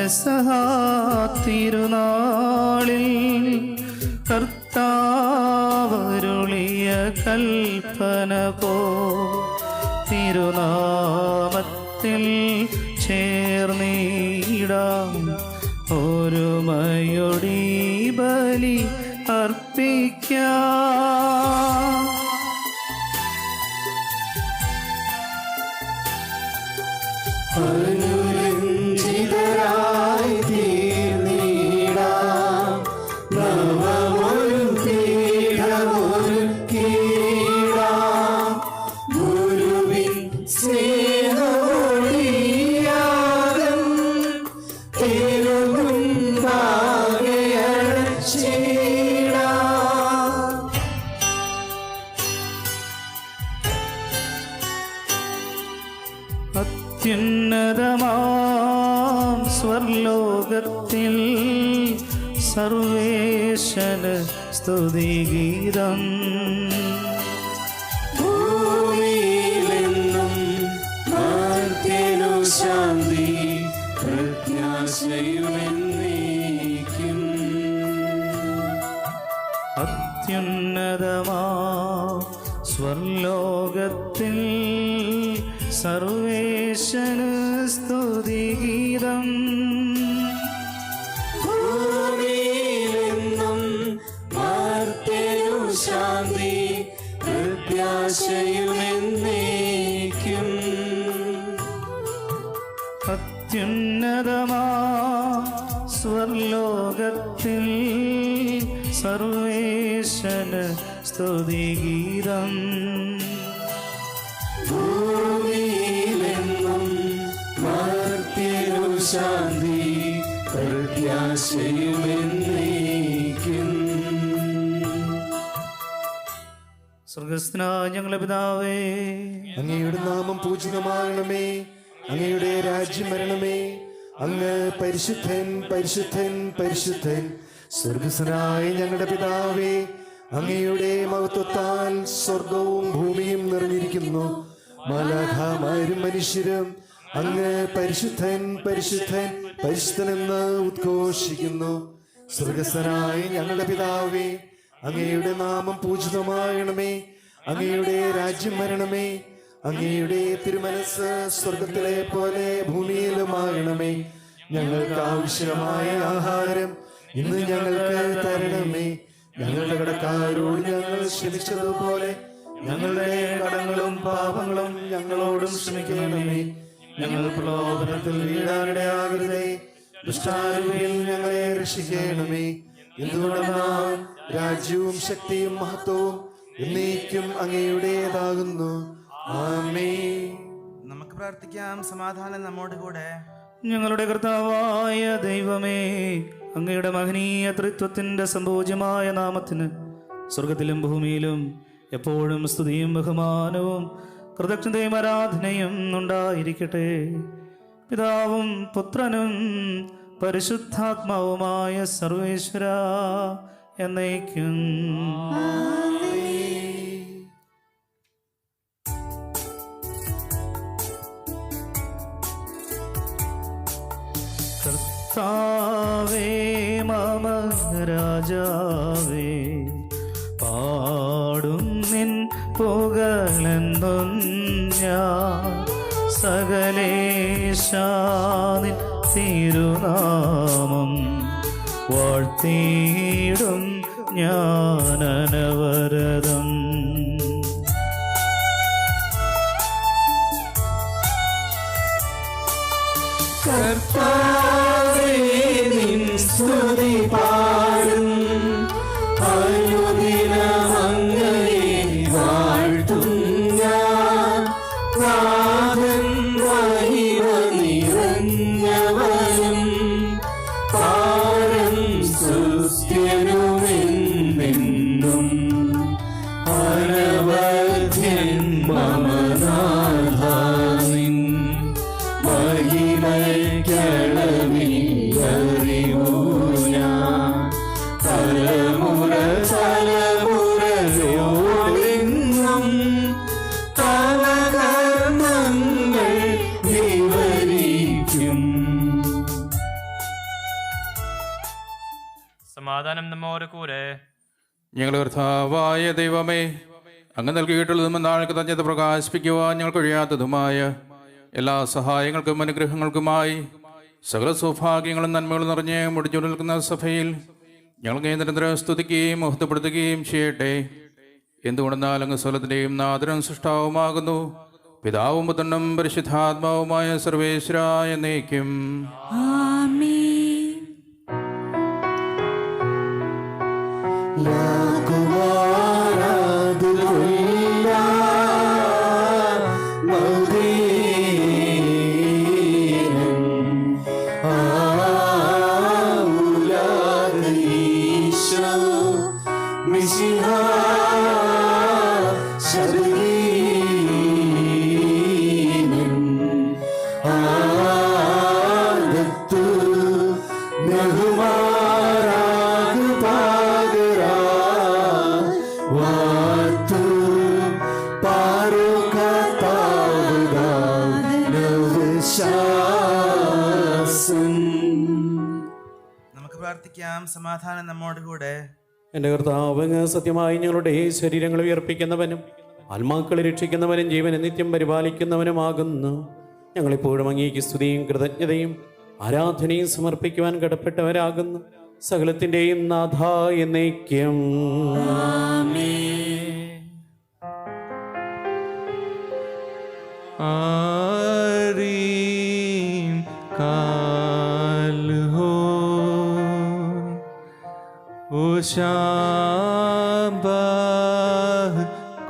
പെസഹാ തിരുനാളിൽ കർത്താവരുളിയ കൽപ്പന പോ തിരുനാമത്തിൽ ചേർന്നിടാം ഒരുമയൊടി ബലി അർപ്പിക്കാം. അനുരഞ്ജിതരായി തീർന്നിടാം നവമൊരു പീഠമൊരുക്കിടാം ഗുരുവിൻ സ്നേഹമൊഴിയാകം തിരുമുൻപാകെ അടച്ചിടാം. അത്യുന്നതമാം സ്വർലോകത്തിൽ സർവേശന് സ്തുതിഗീതം. ഭൂമിയിലെന്നും മർത്യനു ശാന്തി പ്രത്യാശയുമെന്നേക്കും. അത്യുന്നതമാം സ്വർലോകത്തിൽ സർവേശന് സ്തുതിഗീതം. ഭൂമിയിലെന്നും മർത്യനു ശാന്തി പ്രത്യാശയുമെന്നേക്കും. അത്യുന്നതമാം സ്വർലോകത്തിൽ സർവേശന് സ്തുതിഗീതം. ഭൂമിയിലെന്നും മർത്യനു ശാന്തി പ്രത്യാശയുമെന്നേക്കും. സ്വർഗസ്ഥനായ ഞങ്ങളുടെ പിതാവേ, അങ്ങയുടെ നാമം പൂജിതമാകണമേ, അങ്ങയുടെ രാജ്യം വരണമേ, അങ്ങ് പരിശുദ്ധൻ പരിശുദ്ധൻ പരിശുദ്ധൻ. സ്വർഗസ്ഥനായ ഞങ്ങളുടെ പിതാവേ, അങ്ങയുടെ മഹത്വത്താൽ സ്വർഗവും ഭൂമിയും നിറഞ്ഞിരിക്കുന്നു. മാലാഖമാരും മനുഷ്യരും അങ്ങ് പരിശുദ്ധൻ പരിശുദ്ധൻ പരിശുദ്ധനെന്ന് ഉദ്ഘോഷിക്കുന്നു. സ്വർഗസ്ഥനായ ഞങ്ങളുടെ പിതാവേ, അങ്ങയുടെ നാമം പൂജിതമാകണമേ, അങ്ങയുടെ രാജ്യം വരണമേ, അങ്ങയുടെ തിരുമനസ് സ്വർഗത്തിലെ പോലെ ഭൂമിയിലുമാകണമേ. ഞങ്ങൾക്ക് ആവശ്യമായ ആഹാരം ഇന്ന് ഞങ്ങൾക്ക് തരണമേ. ഞങ്ങളുടെ കടക്കാരോട് ഞങ്ങൾ ക്ഷമിച്ചതുപോലെ ഞങ്ങളുടെ കടങ്ങളും പാപങ്ങളും ഞങ്ങളോടും ക്ഷമിക്കണമേ. ഞങ്ങൾ പ്രലോഭനത്തിൽ വീഴാനിടയാകരുതേ, ദുഷ്ടാരൂപിയിൽ ഞങ്ങളെ രക്ഷിക്കണമേ. എന്തുകൊണ്ടെന്നാൽ രാജ്യവും ശക്തിയും മഹത്വവും എന്നേക്കും അങ്ങയുടേതാകുന്നു. ആമേൻ. നമുക്ക് പ്രാർത്ഥിക്കാം. സമാധാനം നമ്മോട് കൂടെ. ഞങ്ങളുടെ കർത്താവായ ദൈവമേ, അങ്ങയുടെ മഹനീയ ത്രിത്വത്തിന്റെ സംഭോജ്യമായ നാമത്തിന് സ്വർഗത്തിലും ഭൂമിയിലും എപ്പോഴും സ്തുതിയും ബഹുമാനവും കൃതജ്ഞതയും ആരാധനയും ഉണ്ടായിരിക്കട്ടെ. പിതാവും പുത്രനും പരിശുദ്ധാത്മാവുമായ സർവേശ്വര എന്നേക്കും. കർത്താവേ മമ രാജാവേ, പാടും നിൻ പുകഴെന്നും ഞാൻ. സകലേശാനിൻ തിരുനാമം വാഴ്ത്തിയിടും ഞാൻ അനവരതം. കർത്താവേ നിൻ സ്തുതി പാടും, അനുദിനം അങ്ങയെ വാഴ്ത്തും ഞാൻ. നാഥൻ മഹിമ നിറഞ്ഞവനും പാരം സ്തുത്യനുമെന്നും അനവധ്യൻ മമ നാഥ നിൻ മഹിമയ്ക്കളവില്ലറിവൂ ഞാൻ. തലമുറ തലമുറയോടെന്നും തവ കർമ്മങ്ങൾ വിവരിക്കും. സമാധാനം നമ്മോട് കൂടെ. ഞങ്ങളുടെ കർത്താവായ ദൈവമേ, അങ്ങ് നൽകിയിട്ടുള്ളതും നാൾക്ക് തഞ്ഞത് പ്രകാശിപ്പിക്കുവാൻ ഞങ്ങൾ കഴിയാത്തതുമായ എല്ലാ സഹായങ്ങൾക്കും അനുഗ്രഹങ്ങൾക്കുമായി സകല സൗഭാഗ്യങ്ങളും നന്മകളും നിറഞ്ഞ് മുടിച്ചു നിൽക്കുന്ന സഭയിൽ ഞങ്ങൾക്ക് നിരന്തരം സ്തുതിക്കുകയും മഹത്വപ്പെടുത്തുകയും ചെയ്യട്ടെ. എന്തുകൊണ്ടെന്നാൽ അങ്ങ് സ്വലത്തിൻ്റെയും നാദരം സൃഷ്ടാവുമാകുന്നു. പിതാവും പുത്രനും പരിശുദ്ധാത്മാവുമായ സർവേശ്വരായ എന്നേക്കും. നമുക്ക് പ്രാർത്ഥിക്കാം. സമാധാനം നമ്മോട് കൂടെ. എൻ്റെ കർത്താവ്, അങ്ങ് സത്യമായി ഞങ്ങളുടെ ശരീരങ്ങൾ ഉയർപ്പിക്കുന്നവനും ആത്മാക്കളെ രക്ഷിക്കുന്നവനും ജീവനെ നിത്യം പരിപാലിക്കുന്നവനുമാകുന്നു. ഞങ്ങളെപ്പോഴും അങ്ങേക്ക് സ്തുതിയും കൃതജ്ഞതയും ആരാധനയും സമർപ്പിക്കുവാൻ കടപ്പെട്ടവരാകുന്നു. സകലത്തിൻ്റെയും നാഥ എന്നേക്കും. आरीम काल हो उशाबाह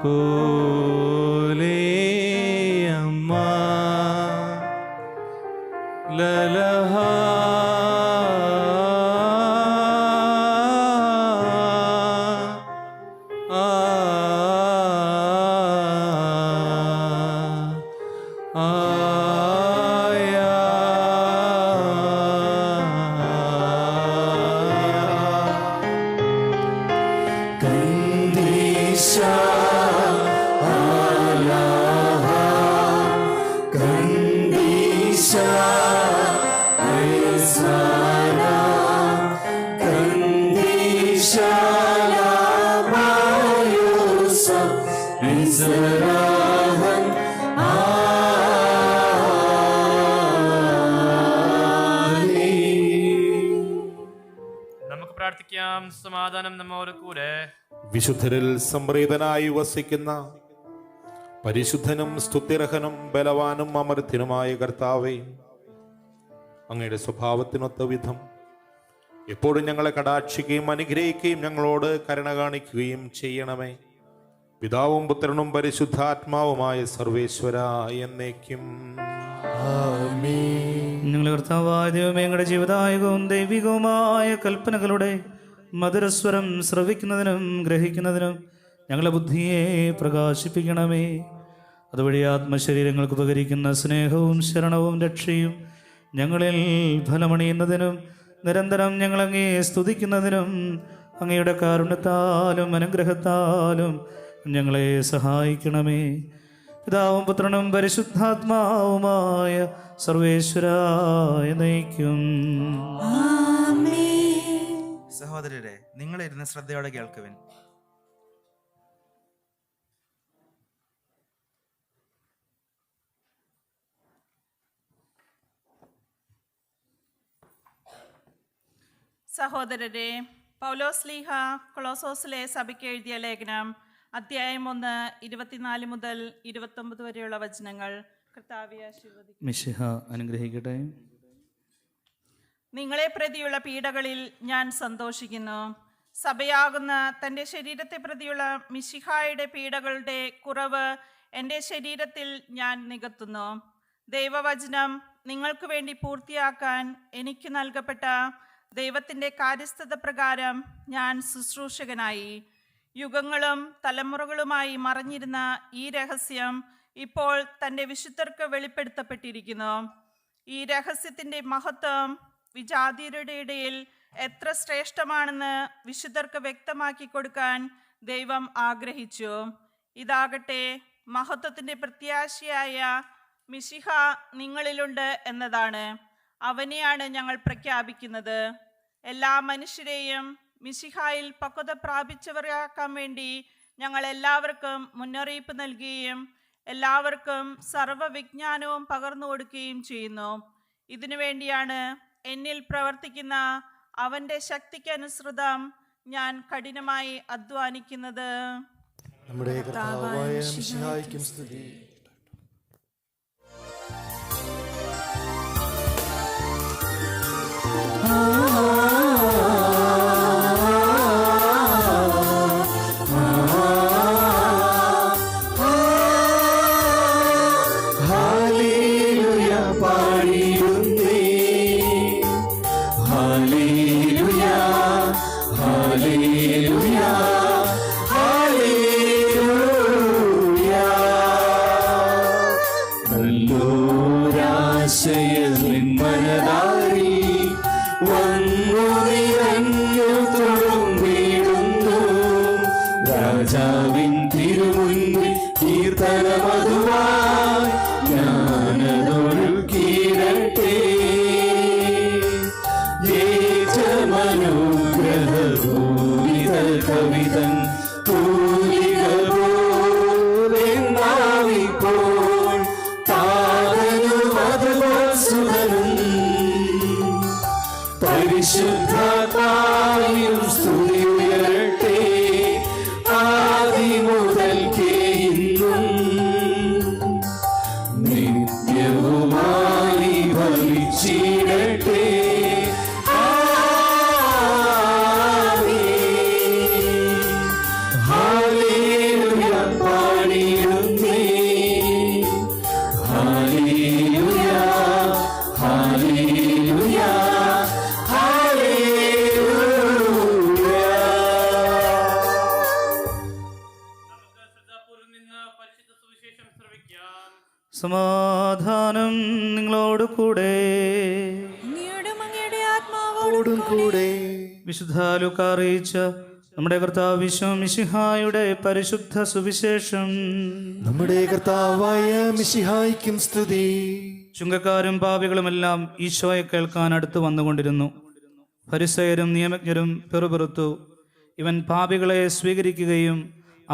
कोले अम्मा ललहा നമുക്ക് പ്രാർത്ഥിക്കാം. സമാധാനം നമ്മോട് കൂടെ. വിശുദ്ധരിൽ സംപ്രീതനായി വസിക്കുന്ന പരിശുദ്ധനും സ്തുത്യർഹനും ബലവാനും അമർത്യനുമായ കർത്താവേ, അങ്ങയുടെ സ്വഭാവത്തിനൊത്ത വിധം എപ്പോഴും ഞങ്ങളെ കടാക്ഷിക്കുകയും അനുഗ്രഹിക്കുകയും ഞങ്ങളോട് കരുണ കാണിക്കുകയും ചെയ്യണമേ. പിതാവും പുത്രനും പരിശുദ്ധാത്മാവുമായ സർവേശ്വര എന്നേക്കും. ഞങ്ങളുടെ കർത്താവായ ദൈവമേ, ഞങ്ങളുടെ ജീവദായകവും ദൈവികവുമായ കൽപ്പനകളുടെ മധുരസ്വരം ശ്രവിക്കുന്നതിനും ഗ്രഹിക്കുന്നതിനും ഞങ്ങളുടെ ബുദ്ധിയെ പ്രകാശിപ്പിക്കണമേ. അതുവഴി ആത്മശരീരങ്ങൾക്ക് ഉപകരിക്കുന്ന സ്നേഹവും ശരണവും രക്ഷയും ഞങ്ങളിൽ ഫലമണിയുന്നതിനും നിരന്തരം ഞങ്ങളങ്ങേ സ്തുതിക്കുന്നതിനും അങ്ങയുടെ കാരുണ്യത്താലും അനുഗ്രഹത്താലും ഞങ്ങളെ സഹായിക്കണമേ. പിതാവും പുത്രനും പരിശുദ്ധാത്മാവുമായ സർവേശ്വരായ നയിക്കും. സഹോദരരെ, നിങ്ങളിരുന്ന് ശ്രദ്ധയോടെ കേൾക്കുവിൻ. സഹോദരരെ, പൗലോസ്ലീഹ കൊളോസോസിലെ സഭയ്ക്ക് എഴുതിയ ലേഖനം അധ്യായം 1 24 മുതൽ 29 വരെയുള്ള വചനങ്ങൾ. കർത്താവേ ആശീർവദിക്കട്ടെ. മിശിഹ അനുഗ്രഹിക്കട്ടെ. നിങ്ങളെ പ്രതിയുള്ള പീഡകളിൽ ഞാൻ സന്തോഷിക്കുന്നു. സഭയാകുന്ന തൻ്റെ ശരീരത്തെ പ്രതിയുള്ള മിശിഹായുടെ പീഡകളുടെ കുറവ് എൻ്റെ ശരീരത്തിൽ ഞാൻ നികത്തുന്നു. ദൈവവചനം നിങ്ങൾക്ക് വേണ്ടി പൂർത്തിയാക്കാൻ എനിക്ക് നൽകപ്പെട്ട ദൈവത്തിൻ്റെ കാര്യസ്ഥത പ്രകാരം ഞാൻ ശുശ്രൂഷകനായി. യുഗങ്ങളും തലമുറകളുമായി മറഞ്ഞിരുന്ന ഈ രഹസ്യം ഇപ്പോൾ തൻ്റെ വിശുദ്ധർക്ക് വെളിപ്പെടുത്തപ്പെട്ടിരിക്കുന്നു. ഈ രഹസ്യത്തിൻ്റെ മഹത്വം വിജാതിയരുടെ ഇടയിൽ എത്ര ശ്രേഷ്ഠമാണെന്ന് വിശുദ്ധർക്ക് വ്യക്തമാക്കി കൊടുക്കാൻ ദൈവം ആഗ്രഹിച്ചു. ഇതാകട്ടെ, മഹത്വത്തിൻ്റെ പ്രത്യാശയായ മിശിഹ നിങ്ങളിലുണ്ട് എന്നതാണ്. അവനെയാണ് ഞങ്ങൾ പ്രഖ്യാപിക്കുന്നത്. എല്ലാ മനുഷ്യരെയും മിശിഹായിൽ പക്വത പ്രാപിച്ചവരാക്കാൻ വേണ്ടി ഞങ്ങൾ എല്ലാവർക്കും മുന്നറിയിപ്പ് നൽകുകയും എല്ലാവർക്കും സർവ്വവിജ്ഞാനവും പകർന്നു കൊടുക്കുകയും ചെയ്യുന്നു. ഇതിനു വേണ്ടിയാണ് എന്നിൽ പ്രവർത്തിക്കുന്ന അവൻ്റെ ശക്തിക്കനുസൃതം ഞാൻ കഠിനമായി അധ്വാനിക്കുന്നത്. നമ്മുടെ കർത്താവായ മിശിഹായ്ക്കും സ്തുതി. രാജാവിൻ തിരുമുൻപിൽ കീർത്തനമധുവായി ഞാനതൊഴുകിയിടട്ടെ. യേജമനുഗ്രഹഭൂരിത കവിതൻ തൂലിക പോലെന്നാവിപ്പോൾ താതനും അതുപോൽ സുതനും പരിശുദ്ധാത്മാവിനും സ്തുതി ഉയരട്ടെ. ആദിമുതൽക്കേ ഇന്നും നിത്യവുമായി ഭവിച്ചിടട്ടെ. ഹല്ലേലൂയ പാടിയിടുന്നേ. ഹല്ലേലൂയ ഹല്ലേലൂയ സമാധാനം നിങ്ങളോട് കൂടെ. ഓടും കൂടെ. വിശുദ്ധ ലൂക്കാ അറിയിച്ച നമ്മുടെ കർത്താവ് മിശിഹായുടെ പരിശുദ്ധ സുവിശേഷം. നമ്മുടെ കർത്താവായ മിശിഹായ്ക്കും സ്തുതി. ചുങ്കക്കാരും പാപികളുമെല്ലാം ഈശോയെ കേൾക്കാൻ അടുത്ത് വന്നുകൊണ്ടിരുന്നു. ഫരിസയരും നിയമജ്ഞരും പെറുപെറുത്തു, ഇവൻ പാപികളെ സ്വീകരിക്കുകയും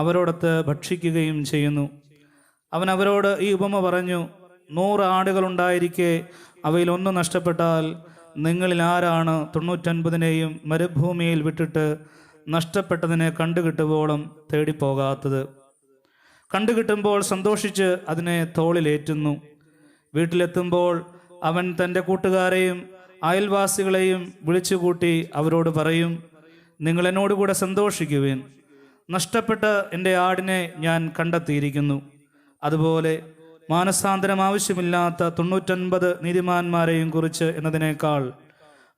അവരോടൊത്ത് ഭക്ഷിക്കുകയും ചെയ്യുന്നു. അവൻ അവരോട് ഈ ഉപമ പറഞ്ഞു, 100 ആടുകളുണ്ടായിരിക്കെ അവയിൽ ഒന്ന് നഷ്ടപ്പെട്ടാൽ നിങ്ങളിൽ ആരാണ് 99 മരുഭൂമിയിൽ വിട്ടിട്ട് നഷ്ടപ്പെട്ടതിനെ കണ്ടുകിട്ടുവോളം തേടിപ്പോകാത്തത്? കണ്ടുകിട്ടുമ്പോൾ സന്തോഷിച്ച് അതിനെ തോളിലേറ്റുന്നു. വീട്ടിലെത്തുമ്പോൾ അവൻ തൻ്റെ കൂട്ടുകാരെയും അയൽവാസികളെയും വിളിച്ചുകൂട്ടി അവരോട് പറയും, നിങ്ങൾ എന്നോടുകൂടെ സന്തോഷിക്കുവിൻ, നഷ്ടപ്പെട്ട എൻ്റെ ആടിനെ ഞാൻ കണ്ടെത്തിയിരിക്കുന്നു. അതുപോലെ മാനസാന്തരം ആവശ്യമില്ലാത്ത 99 നീതിമാന്മാരെയും കുറിച്ച് എന്നതിനേക്കാൾ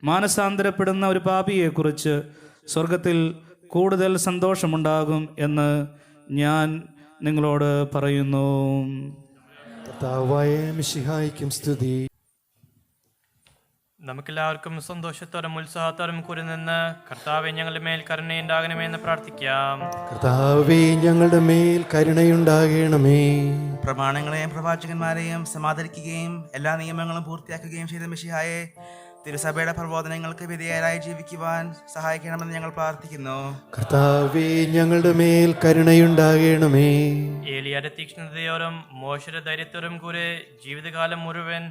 മാനസാന്തരപ്പെടുന്ന ഒരു പാപിയെക്കുറിച്ച് സ്വർഗത്തിൽ കൂടുതൽ സന്തോഷമുണ്ടാകും എന്ന് ഞാൻ നിങ്ങളോട് പറയുന്നു. കർത്താവായ മിശിഹായ്ക്കും സ്തുതി. നമുക്കെല്ലാവർക്കും സന്തോഷത്തോടും ഉത്സാഹത്തോടും കൂടി നിന്ന് കർത്താവെ ഞങ്ങളുടെ മേൽ കരുണയുണ്ടാകണമെന്ന് പ്രാർത്ഥിക്കാം. കർത്താവേ ഞങ്ങളുടെ മേൽ കരുണയുണ്ടാകണമേ. പ്രമാണങ്ങളെയും പ്രവാചകന്മാരെയും സമാദരിക്കുകയും എല്ലാ നിയമങ്ങളും പൂർത്തിയാക്കുകയും ചെയ്ത മിശിഹായെ തിരുസഭയുടെ പ്രബോധനങ്ങൾക്ക് വിധേയരായി ജീവിക്കുവാൻ സഹായിക്കണമെന്ന് ഞങ്ങൾ പ്രാർത്ഥിക്കുന്നു. കർത്താവേ ഞങ്ങളുടെ മേൽ കരുണയുണ്ടാകണമേ. ഏലിയായുടെ തീക്ഷ്ണതയോടും മോശയുടെ ധൈര്യത്തോടും കൂടെ ജീവിതകാലം മുഴുവൻ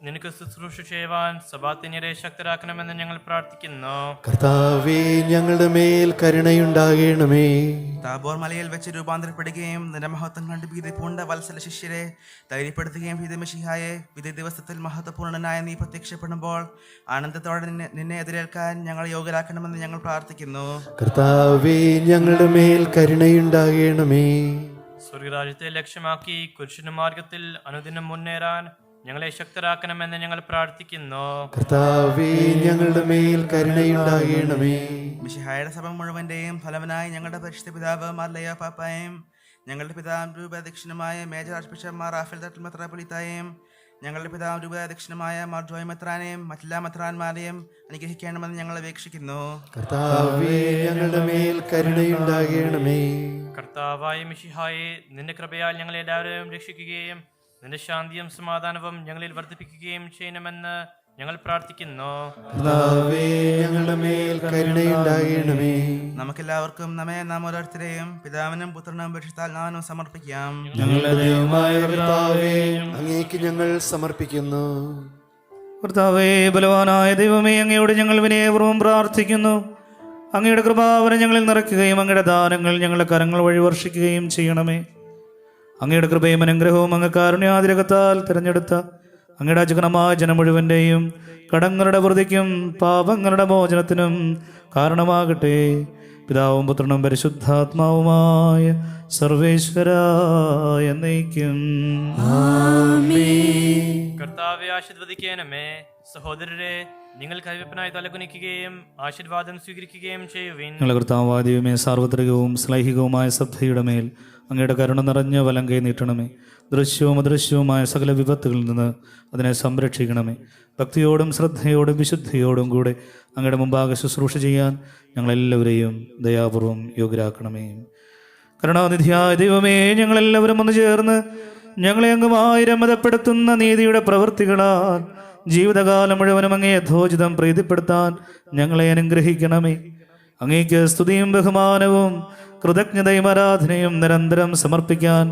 നിനക്ക് ശുശ്രൂഷ ചെയ്യുവാൻ സഭാത്തിനിരെ ശക്തരാക്കണമെന്ന് ഞങ്ങൾ പ്രാർത്ഥിക്കുന്നു. കർത്താവേ ഞങ്ങളുടെ മേൽ കരുണയുണ്ടാകണമേ. താബോർ മലയിൽ വെച്ച് രൂപാന്തരപ്പെടുകയും നിന്റെ മഹത്വം കണ്ട് ഭീതി പൂണ്ട വത്സല ശിഷ്യരെ ധൈര്യപ്പെടുത്തുകയും ചെയ്ത മിശിഹായെ വിധി ദിവസത്തിൽ മഹത്വപൂർണനായ നീ പ്രത്യക്ഷപ്പെടുമ്പോൾ ആനന്ദത്തോടെ നിന്നെ എതിരേൽക്കാൻ ഞങ്ങൾ യോഗ്യരാക്കണമെന്ന് ഞങ്ങൾ പ്രാർത്ഥിക്കുന്നു. കർത്താവേ ഞങ്ങളുടെ മേൽ കരുണയുണ്ടാകണമേ. സ്വർഗരാജ്യത്തെ ലക്ഷ്യമാക്കി കുരിശിന്റെ മാർഗത്തിൽ അനുദിനം മുന്നേറാൻ ഞങ്ങളെ ശക്തരാക്കണമെന്ന് ഞങ്ങൾ പ്രാർത്ഥിക്കുന്നു. കർത്താവേ ഞങ്ങളുടെ മേൽ കരുണയുണ്ടാകണമേ. മിശിഹായുടെ സഭ മുഴുവന്റെയും ഫലവനായി ഞങ്ങളുടെ പരിശുദ്ധ പിതാവ് മാർലയ പാപ്പായും ഞങ്ങളുടെ പിതാവ് രൂപദക്ഷിണമായ major archbishop Mar Raphael Thattil മെത്രാപ്പൊലീത്തായും ഞങ്ങളുടെ പിതാവ് രൂപദക്ഷിണമായ മാർ ജോയ് മെത്രാനെയും മറ്റെല്ലാ മെത്രാന്മാരെയും അനുഗ്രഹിക്കണമെന്ന് ഞങ്ങൾ അപേക്ഷിക്കുന്നു. കർത്താവേ ഞങ്ങളുടെ മേൽ കരുണയുണ്ടാകണമേ. കർത്താവായ മിശിഹായെ നിന്റെ കൃപയാൽ ഞങ്ങളെ എല്ലാവരെയും രക്ഷിക്കുകയും നിന്റെ ശാന്തിയും സമാധാനവും ഞങ്ങളിൽ വർദ്ധിപ്പിക്കുകയും ചെയ്യണമെന്ന് ഞങ്ങൾ പ്രാർത്ഥിക്കുന്നു. കർത്താവേ, ഞങ്ങളുടെ മേൽ കരുണയുണ്ടാകണമേ. നമുക്കെല്ലാവർക്കും നാം ഓരോരുത്തരെയും പിതാവിനും പുത്രനും പരിശുദ്ധാത്മാവിനും സമർപ്പിക്കാം. ഞങ്ങളുടെ ദൈവമായ കർത്താവേ, അങ്ങേക്ക് ഞങ്ങൾ സമർപ്പിക്കുന്നു. കർത്താവേ, ബലവാനായ ദൈവമേ, അങ്ങയോട് ഞങ്ങൾ വിനയപൂർവ്വം പ്രാർത്ഥിക്കുന്നു. അങ്ങയുടെ കൃപാവരം ഞങ്ങളിൽ നിറയ്ക്കുകയും അങ്ങയുടെ ദാനങ്ങൾ ഞങ്ങളുടെ കരങ്ങൾ വഴി വർഷിക്കുകയും ചെയ്യണമേ. അങ്ങയുടെ കൃപയും അനുഗ്രഹവും അങ്ങ് കാരുണ്യാതിരകത്താൽ തിരഞ്ഞെടുത്ത അങ്ങയുടെ അജഗണമായ ജനം മുഴുവൻ്റെയും കടങ്ങളുടെ വൃതിക്കും പാപങ്ങളുടെ മോചനത്തിനും കാരണമാകട്ടെ. പിതാവും പുത്രനും പരിശുദ്ധാത്മാവുമായ സർവേശ്വരായ എന്നേക്കും. കർത്താവെ, ആശീർവദിക്കണമേ. സഹോദരരെ, നിങ്ങൾ കൈവെപ്പനായി തലകുനിക്കുകയും ആശീർവാദം സ്വീകരിക്കുകയും ചെയ്യുവിൻ. ഞങ്ങളുടെ കർത്താവായ ദൈവമേ, സാർവത്രികവും ശ്ലൈഹികവുമായ സഭയുടെ മേൽ അങ്ങയുടെ കരുണ നിറഞ്ഞ വലം കൈ നീട്ടണമേ. ദൃശ്യവും അദൃശ്യവുമായ സകല വിപത്തുകളിൽ നിന്ന് അതിനെ സംരക്ഷിക്കണമേ. ഭക്തിയോടും ശ്രദ്ധയോടും വിശുദ്ധിയോടും കൂടെ അങ്ങയുടെ മുമ്പാകെ ശുശ്രൂഷ ചെയ്യാൻ ഞങ്ങളെല്ലാവരെയും ദയാപൂർവം യോഗ്യരാക്കണമേ. കരുണാനിധിയായ ദൈവമേ, ഞങ്ങളെല്ലാവരും ഒന്ന് ചേർന്ന് ഞങ്ങളെ അങ്ങുമായി രമതപ്പെടുത്തുന്ന നീതിയുടെ പ്രവൃത്തികളാൽ ജീവിതകാലം മുഴുവനും അങ്ങേ യഥോചിതം പ്രീതിപ്പെടുത്താൻ ഞങ്ങളെ അനുഗ്രഹിക്കണമേ. അങ്ങേക്ക് സ്തുതിയും ബഹുമാനവും കൃതജ്ഞതയും ആരാധനയും നിരന്തരം സമർപ്പിക്കാൻ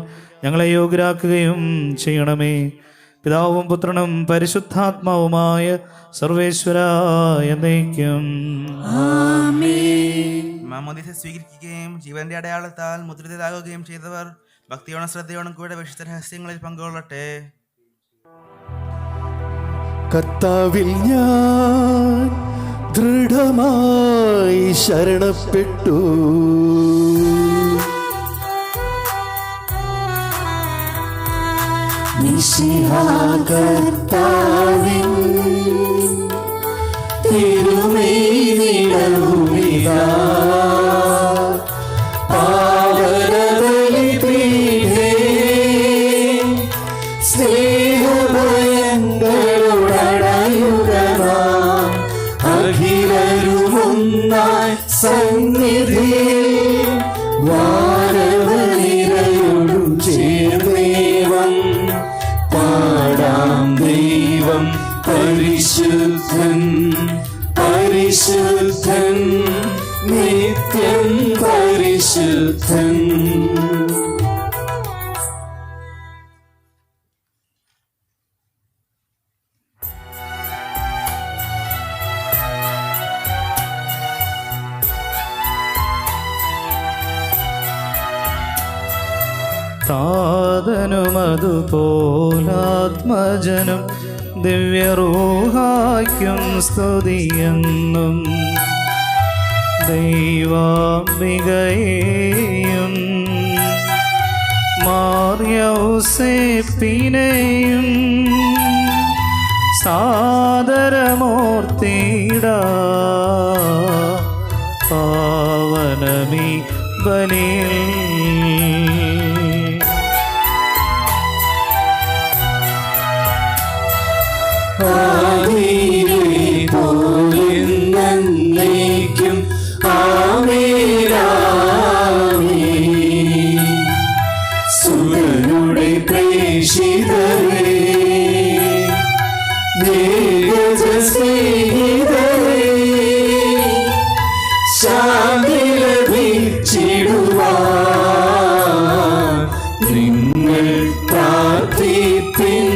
ഞങ്ങളെ യോഗ്യരാക്കുകയും ചെയ്യണമേ. പിതാവും പുത്രനും പരിശുദ്ധാത്മാവുമായ സർവേശ്വരായ എന്നേക്കും. മാമോദീസ സ്വീകരിക്കുകയും ജീവന്റെ അടയാളത്താൽ മുദ്രിതരാകുകയും ചെയ്തവർ ഭക്തിയോടും ശ്രദ്ധയോടും കൂടെ വിശുദ്ധ രഹസ്യങ്ങളിൽ പങ്കുകൊള്ളട്ടെ. കർത്താവിൽ ഞാൻ ദൃഢമായി ശരണപ്പെട്ടു. കർത്താവിൻ തിരുമേനിടവുമിതാ പാവനബലിപീഠേ സ്നേഹഭയങ്ങളുടയുകനാം അഖിലരുമൊന്നായി സന്നിധിയിൽ വാരവനിരയോടും ചേർന്നേവം പാടാം. ദൈവം പരിശുദ്ധൻ പരിശുദ്ധൻ നിത്യം പരിശുദ്ധൻ. താതനുമതുപോലാത്മജനും ദിവ്യറൂഹായ്ക്കും സ്തുതിയെന്നും ദൈവാംബികയെയും മാർയൗസേപ്പിനെയും സാദരമൂർത്തിയിടാ പാവനമീ ബലിയിൽ. ും ആമേനാമേൻ. സുരനുടെ പ്രേഷിതരേ, ദീർഘജ സ്നേഹിതരേ, ശാന്തി ലഭിച്ചിടുവാൻ നിങ്ങൾ പ്രാർത്ഥിപ്പിൻ.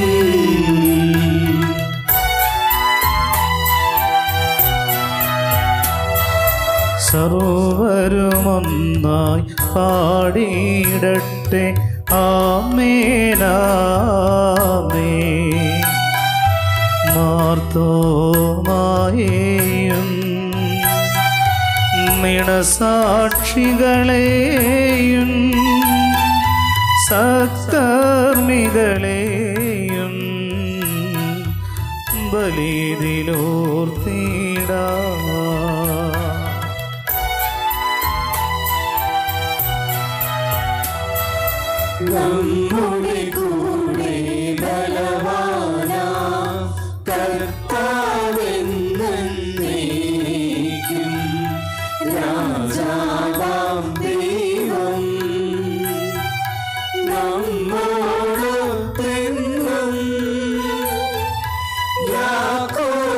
സർവരുമൊന്നായി പാടിയിടട്ടെ ആമേനാമേൻ. മാർത്തോമായെയും മിണസാക്ഷികളെയും സത്കർമ്മികളെയും ബലിയിലോർത്തിടാ. നമ്മുടെ കൂടെ ബലവാനാ കർത്താവെന്നേക്കും രാജാവാം ദൈവം നമ്മോടൊത്തെന്നും യാക്കോബിൻ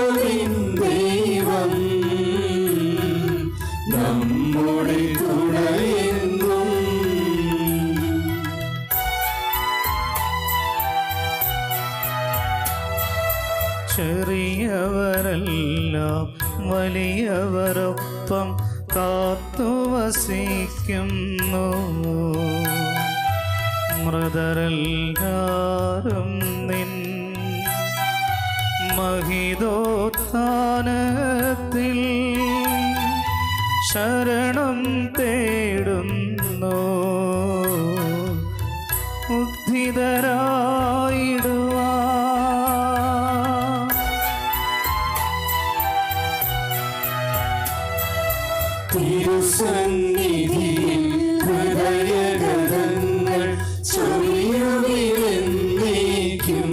നാളെല്ലാം വലിയവരൊപ്പം കാത്തുവസിക്കുന്നു. മൃതരെല്ലാരും നിൻ മഹിതോത്ഥാനത്തിൽ ശരണം തേടുന്നു. ഉദ്ധിതരായിടുവാൻ തിരുസന്നിധിയിൽ ഹൃദയഗതങ്ങൾ ചൊരിയുവിലെന്നേക്കും.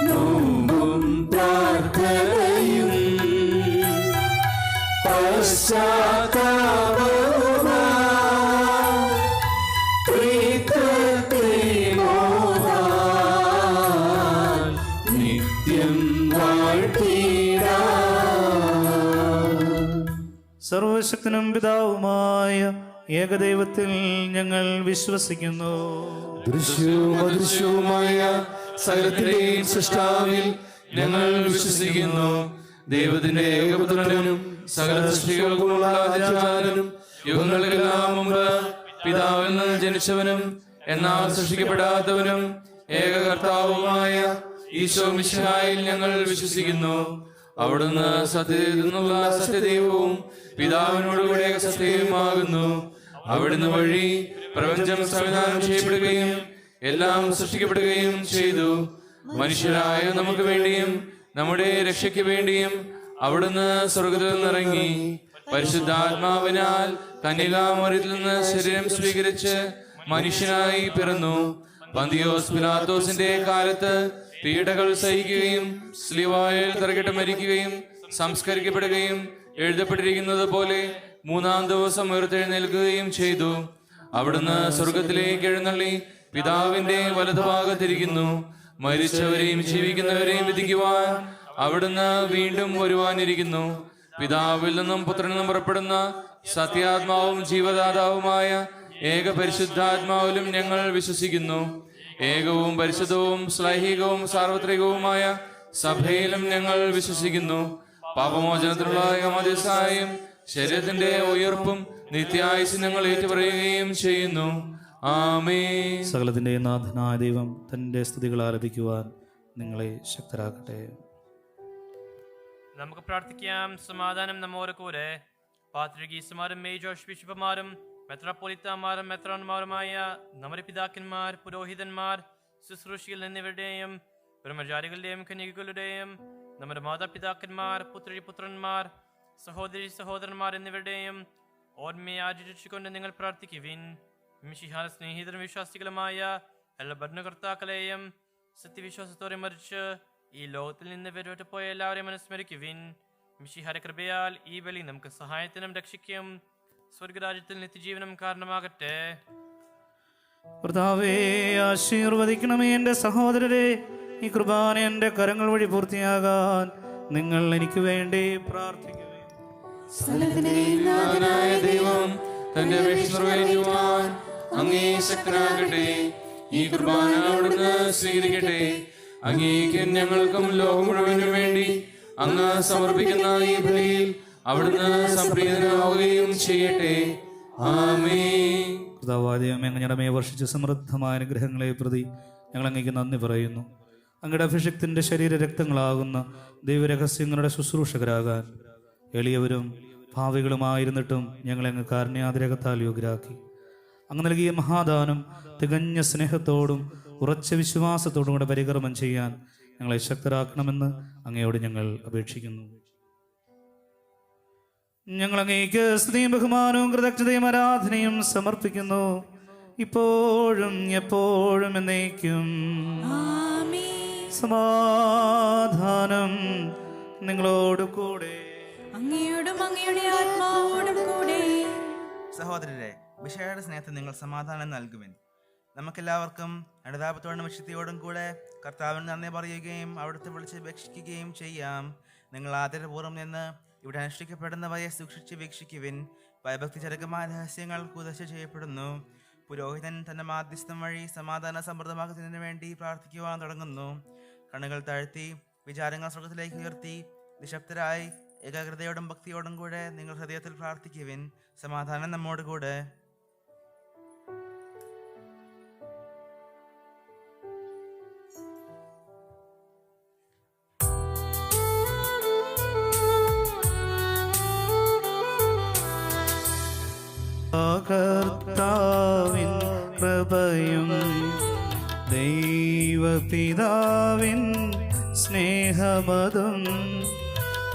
നോമ്പും പ്രാർത്ഥനയും പശ്ചാത്താപവുമായി ത്രിത്വത്തെ മോദാൽ നിത്യം വാഴ്ത്തിടാം. സർവശക്തനും പിതാവുമായ ഏകദൈവത്തിൽ ഞങ്ങൾ വിശ്വസിക്കുന്നു. ദൃശ്യവും അദൃശ്യവുമായ സകലത്തിന്റെയും സൃഷ്ടാവിൽ ഞങ്ങൾ വിശ്വസിക്കുന്നു. ദൈവത്തിന്റെ ഏകപുത്രനും സകല സൃഷ്ടികൾക്കുമുള്ള ആചാരനും യുഗങ്ങൾക്കെല്ലാം മുമ്പ് പിതാവിൽ നിന്ന് ജനിച്ചവനും എന്നാൽ സൃഷ്ടിക്കപ്പെടാത്തവനും ഏകകർത്താവുമായ ഈശോ മിശിഹായിൽ ഞങ്ങൾ വിശ്വസിക്കുന്നു. അവിടുന്ന് സത്യത്തിൽ നിന്നുള്ള സത്യദൈവവും പിതാവിനോടുകൂടെ സത്യവുമാകുന്നു. അവിടുന്ന് വഴി പ്രപഞ്ചം സംവിധാനം ചെയ്യപ്പെടുകയും എല്ലാം സൃഷ്ടിക്കപ്പെടുകയും ചെയ്തു. മനുഷ്യരായ നമുക്ക് വേണ്ടിയും നമ്മുടെ രക്ഷയ്ക്ക് വേണ്ടിയും അവിടുന്ന് സ്വർഗ്ഗത്തിൽ നിന്നിറങ്ങി പരിശുദ്ധാത്മാവിനാൽ കന്യകാമറിയത്തിൽ നിന്ന് ശരീരം സ്വീകരിച്ച് മനുഷ്യനായി പിറന്നു. പന്തിയോസ് പിലാത്തോസിന്റെ കാലത്ത് പീഡകൾ സഹിക്കുകയും സ്ലീവായിൽ തറകിട്ട് മരിക്കുകയും സംസ്കരിക്കപ്പെടുകയും എഴുതപ്പെട്ടിരിക്കുന്നത് പോലെ മൂന്നാം ദിവസം ഉയർത്തെഴുന്നേൽക്കുകയും ചെയ്തു. അവിടുന്ന് സ്വർഗത്തിലേക്ക് എഴുന്നള്ളി പിതാവിന്റെ വലതുഭാഗത്തിരിക്കുന്നു. മരിച്ചവരെയും ജീവിക്കുന്നവരെയും വിധിക്കുവാൻ അവിടുന്ന് വീണ്ടും വരുവാനിരിക്കുന്നു. പിതാവിൽ നിന്നും പുത്രനിൽ നിന്നും പുറപ്പെടുന്ന സത്യാത്മാവും ജീവദാതാവുമായ ഏക പരിശുദ്ധാത്മാവിലും ഞങ്ങൾ വിശ്വസിക്കുന്നു. ഏകവും പരിശുദ്ധവും ശ്ലൈഹികവും സാർവത്രികവുമായ സഭയിലും ഞങ്ങൾ വിശ്വസിക്കുന്നു. പാപമോചനത്തിനുള്ള ഏകമധ്യസ്ഥായും ശരീരത്തിന്റെ ഉയർപ്പും നിത്യായുസ് ഞങ്ങൾ ഏറ്റുപറയുകയും ചെയ്യുന്നു. ആമേൻ. സകലത്തിന്റെ നാഥനായ ദൈവം തന്റെ സ്തുതികൾ ആലപിക്കുവാൻ നിങ്ങളെ ശക്തരാക്കട്ടെ. നമുക്ക് പ്രാർത്ഥിക്കാം. സമാധാനം നമ്മോട് കൂടെ. പാത്രികീസുമാരും മേജർ ബിഷപ്പുമാരും മെത്രാപ്പൊലിത്തമാരും മെത്രാന്മാരുമായ നമ്മുടെ പിതാക്കന്മാർ, പുരോഹിതന്മാർ, ശുശ്രൂഷികൾ എന്നിവരുടെയും ബ്രഹ്മചാരികളുടെയും കന്യകകളുടെയും നമ്മുടെ മാതാപിതാക്കന്മാർ, പുത്രന്മാർ, സഹോദരി സഹോദരന്മാർ എന്നിവരുടെയും ഓർമ്മയെ ആചരിച്ചുകൊണ്ട് നിങ്ങൾ പ്രാർത്ഥിക്കുവിൻ. മിശിഹാ സ്നേഹിതരും വിശ്വാസികളുമായ എല്ലാ ഭരണകർത്താക്കളെയും സത്യവിശ്വാസത്തോടെ മരിച്ച് ഈ ലോകത്തിൽ നിന്ന് വേറിട്ട് പോയ എല്ലാവരെയും അനുസ്മരിക്കുവിൻ. മിശിഹായുടെ കൃപയാൽ ഈ ബലി നമുക്ക് സഹായത്തിനും രക്ഷയ്ക്കും സ്വർഗരാജ്യത്തിൽ നിത്യജീവനം കാരണമാകട്ടെ. കർത്താവേ, ആശീർവദിക്കണമേ എൻ്റെ സഹോദരരെ. ഈ കുർബാന എൻ്റെ കരങ്ങൾ വഴി പൂർത്തിയാകാൻ നിങ്ങൾ എനിക്ക് വേണ്ടി പ്രാർത്ഥിക്കുവിൻ. നാഥനായ ദൈവം തന്റെ അപേക്ഷ നിറവേറ്റുവാൻ അങ്ങേ ശക്തനാകട്ടെ. ഈ കുർബാന അവിടുന്ന് സ്വീകരിക്കട്ടെ. അങ്ങേക്കും ഞങ്ങൾക്കും ലോകം മുഴുവനും വേണ്ടി അങ്ങ് സമർപ്പിക്കുന്ന ഈ ബലിയിൽ അവിടുന്ന് സംപ്രീതനാവുകയും ചെയ്യട്ടെ. ആമേൻ. കർത്താവായ ദൈവമേ, അങ്ങ് ഞങ്ങളുടെ മേൽ വർഷിച്ച സമൃദ്ധമായ അനുഗ്രഹങ്ങളെ പ്രതി ഞങ്ങൾ അങ്ങേക്ക് നന്ദി പറയുന്നു. അങ്ങയുടെ അഭിഷേകത്തിൻ്റെ ശരീര രക്തങ്ങളാകുന്ന ദൈവരഹസ്യങ്ങളുടെ ശുശ്രൂഷകരാകാൻ എളിയവരും ഭാവികളുമായിരുന്നിട്ടും ഞങ്ങളെ അങ്ങ് കാരുണ്യാതിരകത്താൽ യോഗ്യരാക്കി. അങ്ങ് നൽകിയ മഹാദാനം തികഞ്ഞ സ്നേഹത്തോടും ഉറച്ച വിശ്വാസത്തോടും കൂടെ പരികർമ്മം ചെയ്യാൻ ഞങ്ങളെ ശക്തരാക്കണമെന്ന് അങ്ങയോട് ഞങ്ങൾ അപേക്ഷിക്കുന്നു. ഞങ്ങൾ അങ്ങേക്ക് സ്തുതിയും ബഹുമാനവും കൃതജ്ഞതയും ആരാധനയും സമർപ്പിക്കുന്നു, ഇപ്പോഴും എപ്പോഴും എന്നേക്കും. സമാധാനം നിങ്ങളോട് കൂടെ. അങ്ങയുടെ ആത്മാവോടും കൂടെ. സഹോദരരെ, വിശയുടെ സ്നേഹത്തിൽ നിങ്ങൾ സമാധാനം നൽകുവിൻ. നമുക്കെല്ലാവർക്കും അനുതാപത്തോടും വിശുദ്ധിയോടും കൂടെ കർത്താവിന് നന്ദി പറയുകയും അവിടുത്തെ വിളിച്ച് അപേക്ഷിക്കുകയും ചെയ്യാം. നിങ്ങൾ ആദരപൂർവ്വം നിന്ന് ഇവിടെ അനുഷ്ഠിക്കപ്പെടുന്നവയെ സൂക്ഷിച്ച് വീക്ഷിക്കുവിൻ. ഭയഭക്തി ചരകമായ രഹസ്യങ്ങൾ കുതശ ചെയ്യപ്പെടുന്നു. പുരോഹിതൻ തന്റെ മാധ്യസ്ഥം വഴി സമാധാന സമൃദ്ധമാക്കുന്നതിന് വേണ്ടി പ്രാർത്ഥിക്കുവാൻ തുടങ്ങുന്നു. കണ്ണുകൾ താഴ്ത്തി വിചാരങ്ങൾ സ്വർഗത്തിലേക്ക് ഉയർത്തി നിശബ്ദരായി ഏകാഗ്രതയോടും ഭക്തിയോടും കൂടെ നിങ്ങൾ ഹൃദയത്തിൽ പ്രാർത്ഥിക്കുവിൻ. സമാധാനം നമ്മോട് കൂടെ. കർത്താവിൻ കൃപയും ദൈവപിതാവിൻ സ്നേഹമതും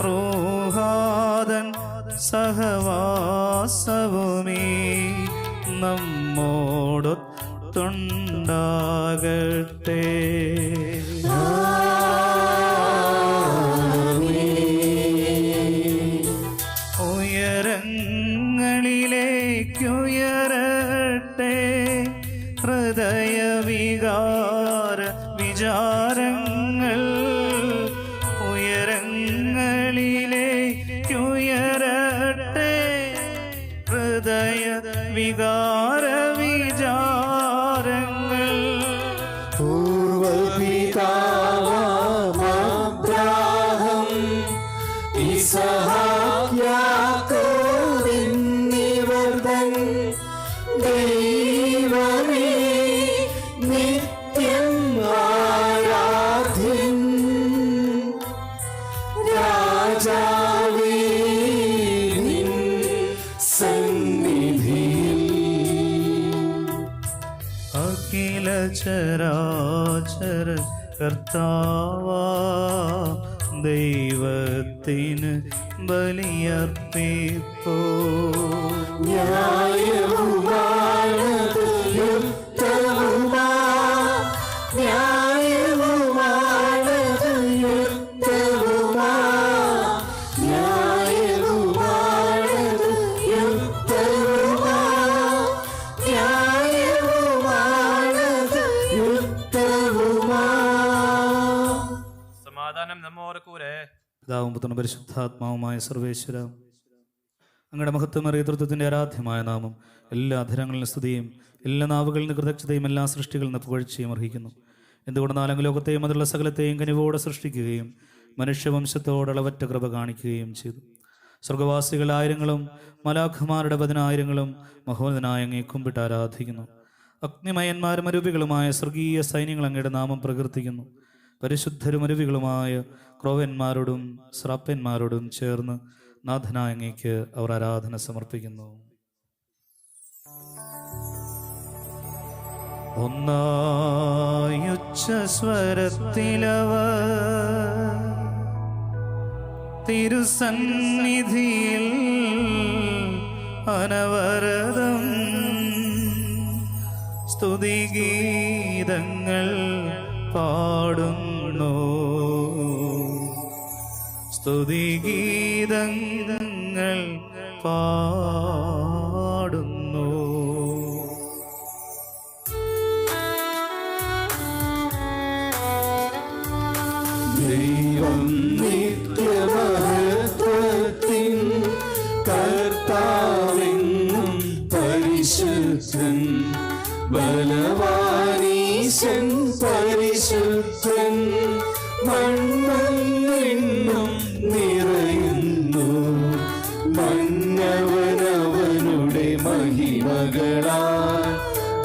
റൂഹാദൻ സഹവാസവുമീ നമ്മോടൊത്തുണ്ടാകട്ടെ. ഉയരങ്ങളിലേക്കുയരട്ടെ ഹൃദയവികാര വിചാരങ്ങൾ. ഉയരങ്ങളിലേക്കുയരട്ടെ ഹൃദയ വികാര വിചാരങ്ങൾ. പൂർവപിതാവാം ഇസഹാക്ക് യാക്കോബ് എന്നിവർ തൻ ദൈവമേ നിത്യം ആരാധ്യൻ. രാജാവേ നിൻ സന്നിധിയിൽ അഖില ചരാചര കർത്താവാ ദൈവത്തിന് ബലിയർപ്പിപ്പോ. ന്യായവുമാണത് യുക്തവുമാ, ന്യായവുമാണത് യുക്തവുമാ, ന്യായവുമാണത് യുക്തവുമാ, ന്യായവുമാണത് യുക്തവുമാ. സമാധാനം നമ്മോട് കൂടെ. പിതാവും പുത്രനും പരിശുദ്ധാത്മാവുമായ സർവേശ്വര, അങ്ങയുടെ മഹത്വമേറിയ തൃത്വത്തിൻ്റെ ആരാധ്യമായ നാമം എല്ലാ അധരങ്ങളിലും സ്തുതിയും എല്ലാ നാവുകളിൽ നിന്ന് കൃതജ്ഞതയും എല്ലാ സൃഷ്ടികളിൽ നിന്ന് പുകഴ്ചയും അർഹിക്കുന്നു. എന്തുകൊണ്ടെന്നാൽ അങ്ങ് ലോകത്തെയും അതിലുള്ള സകലത്തെയും കനിവോടെ സൃഷ്ടിക്കുകയും മനുഷ്യവംശത്തോട് അളവറ്റ കൃപ കാണിക്കുകയും ചെയ്തു. സ്വർഗവാസികൾ ആയിരങ്ങളും മലാഖമാരുടെ 10,000 മഹോന്നതനായ അങ്ങയെ കുമ്പിട്ട് ആരാധിക്കുന്നു. അഗ്നിമയന്മാരും അരൂപികളുമായ സ്വർഗീയ സൈന്യങ്ങൾ അങ്ങയുടെ നാമം പ്രകീർത്തിക്കുന്നു. പരിശുദ്ധരും അരുവികളുമായ ക്രോവന്മാരോടും സ്രാപ്പന്മാരോടും ചേർന്ന് നാഥനായ അങ്ങേക്ക് അവർ ആരാധന സമർപ്പിക്കുന്നു. ഒന്നായുച്ചസ്വരത്തിലവർ തിരുസന്നിധിയിൽ അനവരതം സ്തുതിഗീതങ്ങൾ പാടുന്നു. സ്തുതിഗീതങ്ങൾ പാടുന്നു. ദൈവം നിത്യമഹത്വത്തിൻ കർത്താവെന്നും പരിശുദ്ധൻ, ബലവാനീശൻ പരിശുദ്ധൻ, മണ്ണും വിണ്ണും നിറയുന്നു. മന്നവനവനുടെ മഹിമകളാൽ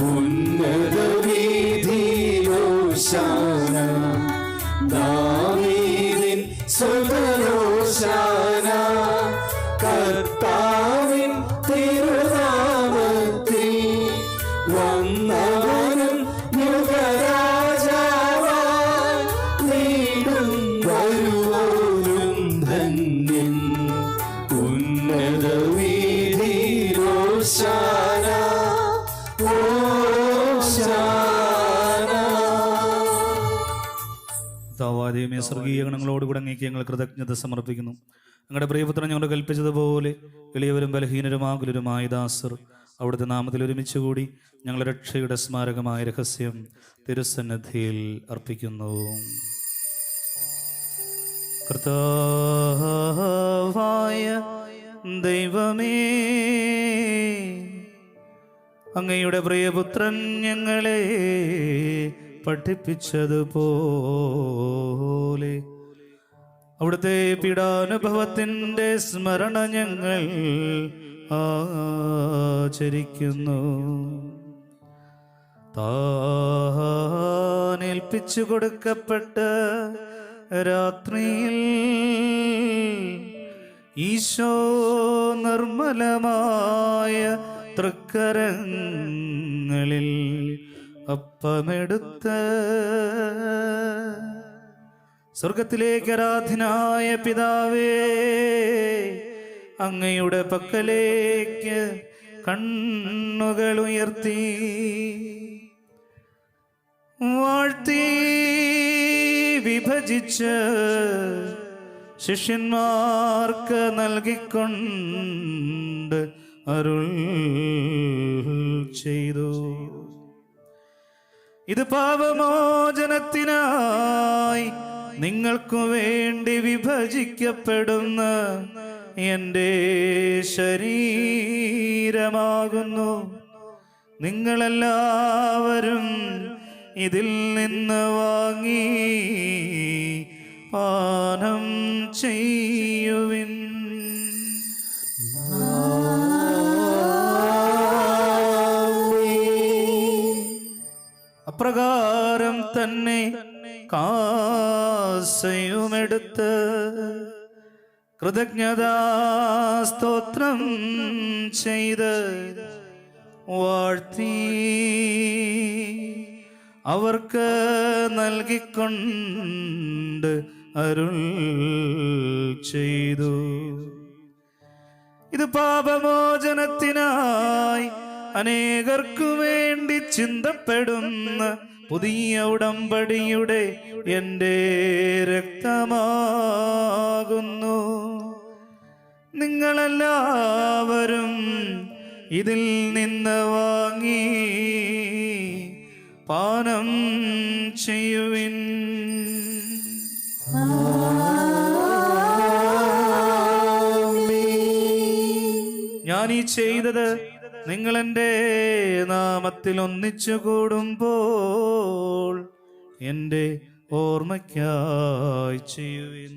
ഉന്നത വീതിയിലോശാന. ദാവീദിൻ സുതരോശാന. കർത്താവിൻ തിരുനാമത്തിൽ വന്നവനും യുഗരാജാവായി വീണ്ടും വരുവോരും ധന്യൻ. ഉന്നത വീതിയിലോശാന ഓശാന. ദൈവമേ, സ്വർഗീയ ഗണങ്ങളോടുകൂടെ അങ്ങേക്ക് ഞങ്ങൾ കൃതജ്ഞത സമർപ്പിക്കുന്നു. ഞങ്ങളുടെ പ്രിയപുത്രൻ ഞങ്ങൾ കൽപ്പിച്ചതുപോലെ എളിയവരും ബലഹീനരുമാകുലരുമായ ദാസർ അവിടുത്തെ നാമത്തിൽ ഒരുമിച്ചുകൂടി ഞങ്ങളുടെ രക്ഷയുടെ സ്മാരകമായ രഹസ്യം തിരുസന്നിധിയിൽ അർപ്പിക്കുന്നു. കർത്താവായ ദൈവമേ, അങ്ങയുടെ പ്രിയപുത്രൻ ഞങ്ങളെ പഠിപ്പിച്ചതുപോലെ അവിടുത്തെ പീഡാനുഭവത്തിൻ്റെ സ്മരണ ഞങ്ങൾ ആചരിക്കുന്നു. താനേൽപ്പിച്ചു കൊടുക്കപ്പെട്ട രാത്രിയിൽ ഈശോ നിർമ്മലമായ തൃക്കരങ്ങളിൽ അപ്പമെടുത്ത് സ്വർഗത്തിലേക്ക് ആരാധനായ പിതാവേ, അങ്ങയുടെ പക്കലേക്ക് കണ്ണുകൾ ഉയർത്തി വാഴ്ത്തി വിഭജിച്ച് ശിഷ്യന്മാർക്ക് നൽകിക്കൊണ്ട് അരുൾ ചെയ്തു. ഇത് പാപമോചനത്തിനായി നിങ്ങൾക്കു വേണ്ടി വിഭജിക്കപ്പെടുന്ന എൻ്റെ ശരീരമാകുന്നു. നിങ്ങളെല്ലാവരും ഇതിൽ നിന്ന് വാങ്ങി പാനം ചെയ്യുവിൻ. അപ്രകാരം തന്നെ കാസയുമെടുത്ത് കൃതജ്ഞതാസ്തോത്രം ചെയ്ത് വാഴ്ത്തി അവർക്ക് നൽകിക്കൊണ്ട് അരുൾ ചെയ്തു. ഇത് പാപമോചനത്തിനായി അനേകർക്കു വേണ്ടി ചിന്തപ്പെടുന്ന പുതിയ ഉടമ്പടിയുടെ എൻ്റെ രക്തമാകുന്നു. നിങ്ങളെല്ലാവരും ഇതിൽ നിന്ന് വാങ്ങി പാനം ചെയ്യുവിൻ. ഞാൻ ഈ ചെയ്തത് നിങ്ങൾ എൻ്റെ നാമത്തിൽ ഒന്നിച്ചു കൂടുമ്പോൾ എൻ്റെ ഓർമ്മയ്ക്കായി ചെയ്യുവിൻ.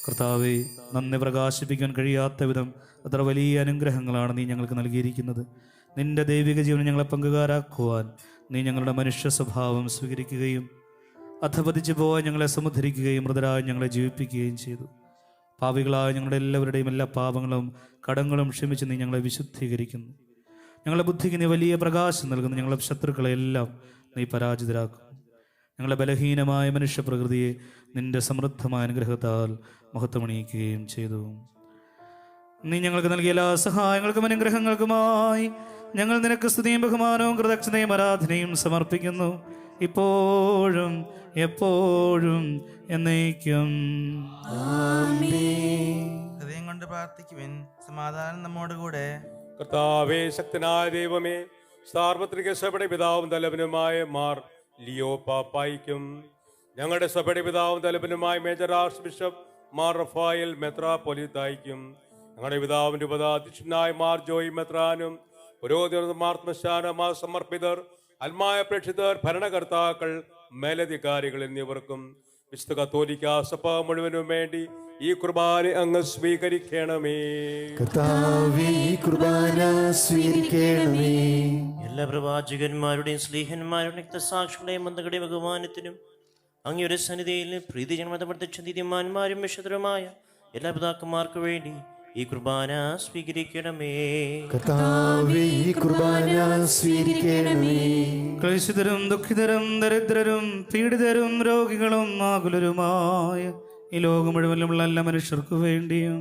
കർത്താവേ, നന്ദി പ്രകാശിപ്പിക്കാൻ കഴിയാത്ത വിധം അത്ര വലിയ അനുഗ്രഹങ്ങളാണ് നീ ഞങ്ങൾക്ക് നൽകിയിരിക്കുന്നത്. നിന്റെ ദൈവിക ജീവൻ ഞങ്ങളെ പങ്കുകാരാക്കുവാൻ നീ ഞങ്ങളുടെ മനുഷ്യ സ്വഭാവം സ്വീകരിക്കുകയും അധപതിച്ചു പോകാൻ ഞങ്ങളെ സമുദ്ധരിക്കുകയും മൃതരായി ഞങ്ങളെ ജീവിപ്പിക്കുകയും ചെയ്തു. പാപികളായ ഞങ്ങളുടെ എല്ലാവരുടെയും എല്ലാ പാപങ്ങളും കടങ്ങളും ക്ഷമിച്ച് നീ ഞങ്ങളെ വിശുദ്ധീകരിക്കുന്നു. ഞങ്ങളുടെ ബുദ്ധിക്ക് നീ വലിയ പ്രകാശം നൽകുന്നു. ഞങ്ങളുടെ ശത്രുക്കളെ എല്ലാം നീ പരാജിതരാക്കും. ഞങ്ങളുടെ ബലഹീനമായ മനുഷ്യ പ്രകൃതിയെ നിന്റെ സമൃദ്ധമായ അനുഗ്രഹത്താൽ മഹത്വമണിയിക്കുകയും ചെയ്തു. നീ ഞങ്ങൾക്ക് നൽകിയ എല്ലാ സഹായങ്ങൾക്കും അനുഗ്രഹങ്ങൾക്കുമായി ഞങ്ങൾ നിനക്ക് സ്തുതിയും ബഹുമാനവും കൃതജ്ഞതയും ആരാധനയും സമർപ്പിക്കുന്നു, ഇപ്പോഴും എപ്പോഴും എന്നേക്കും. ഹൃദയം കൊണ്ട് പ്രാർത്ഥിക്കുവിൻ. സമാധാനം നമ്മോടുകൂടെ. കർത്താവേ, ശക്തനായ ദൈവമേ, സാർവത്രിക സഭയുടെ പിതാവും തലവനുമായ മാർ ലിയോ പാപ്പായിക്കും ഞങ്ങളുടെ സഭയുടെ പിതാവും തലവനുമായ major archbishop Mar Raphael മെത്രാപ്പൊലീത്തായിക്കും ഞങ്ങളുടെ പിതാവിന്റെ ഉപതാധ്യക്ഷനായ മാർ ജോയി മെത്രാനും പുരോഹിതന്മാർ സമർപ്പിതർ അൽമായ പ്രേക്ഷിതർ ഭരണകർത്താക്കൾ മേലധികാരികൾ എന്നിവർക്കും വിശുദ്ധ കത്തോലിക്ക സഭ മുഴുവനും വേണ്ടി ഈ കുർബാന അങ്ങ് സ്വീകരിക്കണമേ. കർത്താവേ, ഈ കുർബാന സ്വീകരിക്കണമേ. എല്ലാ പ്രവാചകന്മാരുടെയും സ്ലീഹന്മാരുടെയും രക്തസാക്ഷികളുടെയും ബന്ധുക്കളുടെയും ബഹുമാനത്തിനും അങ്ങയുടെ സന്നിധിയിൽ പ്രീതി ജന്മതപ്രത്യക്ഷ നീതിമാന്മാരും വിശുദ്ധരുമായ എല്ലാ പിതാക്കന്മാർക്കു വേണ്ടി ഈ കുർബാന സ്വീകരിക്കണമേ. കർത്താവേ, ഈ കുർബാന സ്വീകരിക്കണമേ. ക്ലേശിതരും ദുഃഖിതരും ദരിദ്രരും പീഡിതരും രോഗികളും ആകുലരുമായ ഈ ലോകം മുഴുവനിലുമുള്ള എല്ലാ മനുഷ്യർക്കു വേണ്ടിയും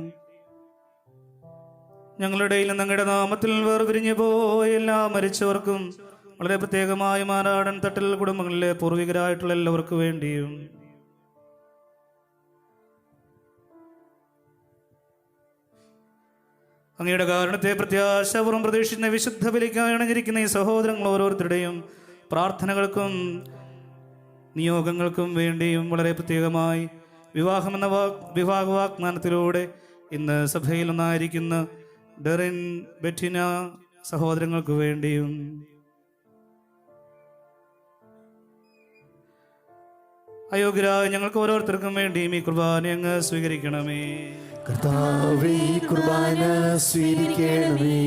ഞങ്ങളുടെ ഞങ്ങളുടെ നാമത്തിൽ വേർപിരിഞ്ഞു പോയ എല്ലാ മരിച്ചവർക്കും വളരെ പ്രത്യേകമായ മാനാടൻ തട്ടൽ കുടുംബങ്ങളിലെ പൂർവികരായിട്ടുള്ള എല്ലാവർക്കും വേണ്ടിയും അങ്ങയുടെ കാരണത്തെ പ്രത്യാശപൂർവ്വം പ്രതീക്ഷിക്കുന്ന വിശുദ്ധ ബലിക്കായി അണഞ്ഞിരിക്കുന്ന ഈ സഹോദരങ്ങൾ ഓരോരുത്തരുടെയും പ്രാർത്ഥനകൾക്കും നിയോഗങ്ങൾക്കും വേണ്ടിയും വളരെ പ്രത്യേകമായി വിവാഹമെന്ന വിവാഹ വാഗ്ദാനത്തിലൂടെ ഇന്ന് സഭയിൽ ഒന്നായിരിക്കുന്ന ഡെറിൻ ബെറ്റിന സഹോദരങ്ങൾക്ക് വേണ്ടിയും അയോഗ്യരായ ഞങ്ങൾക്ക് ഓരോരുത്തർക്കും വേണ്ടിയും ഈ കുർബാന അങ്ങ് സ്വീകരിക്കണമേ. കർത്താവേ ഈ കുർബാന സ്വീകരിക്കണമേ.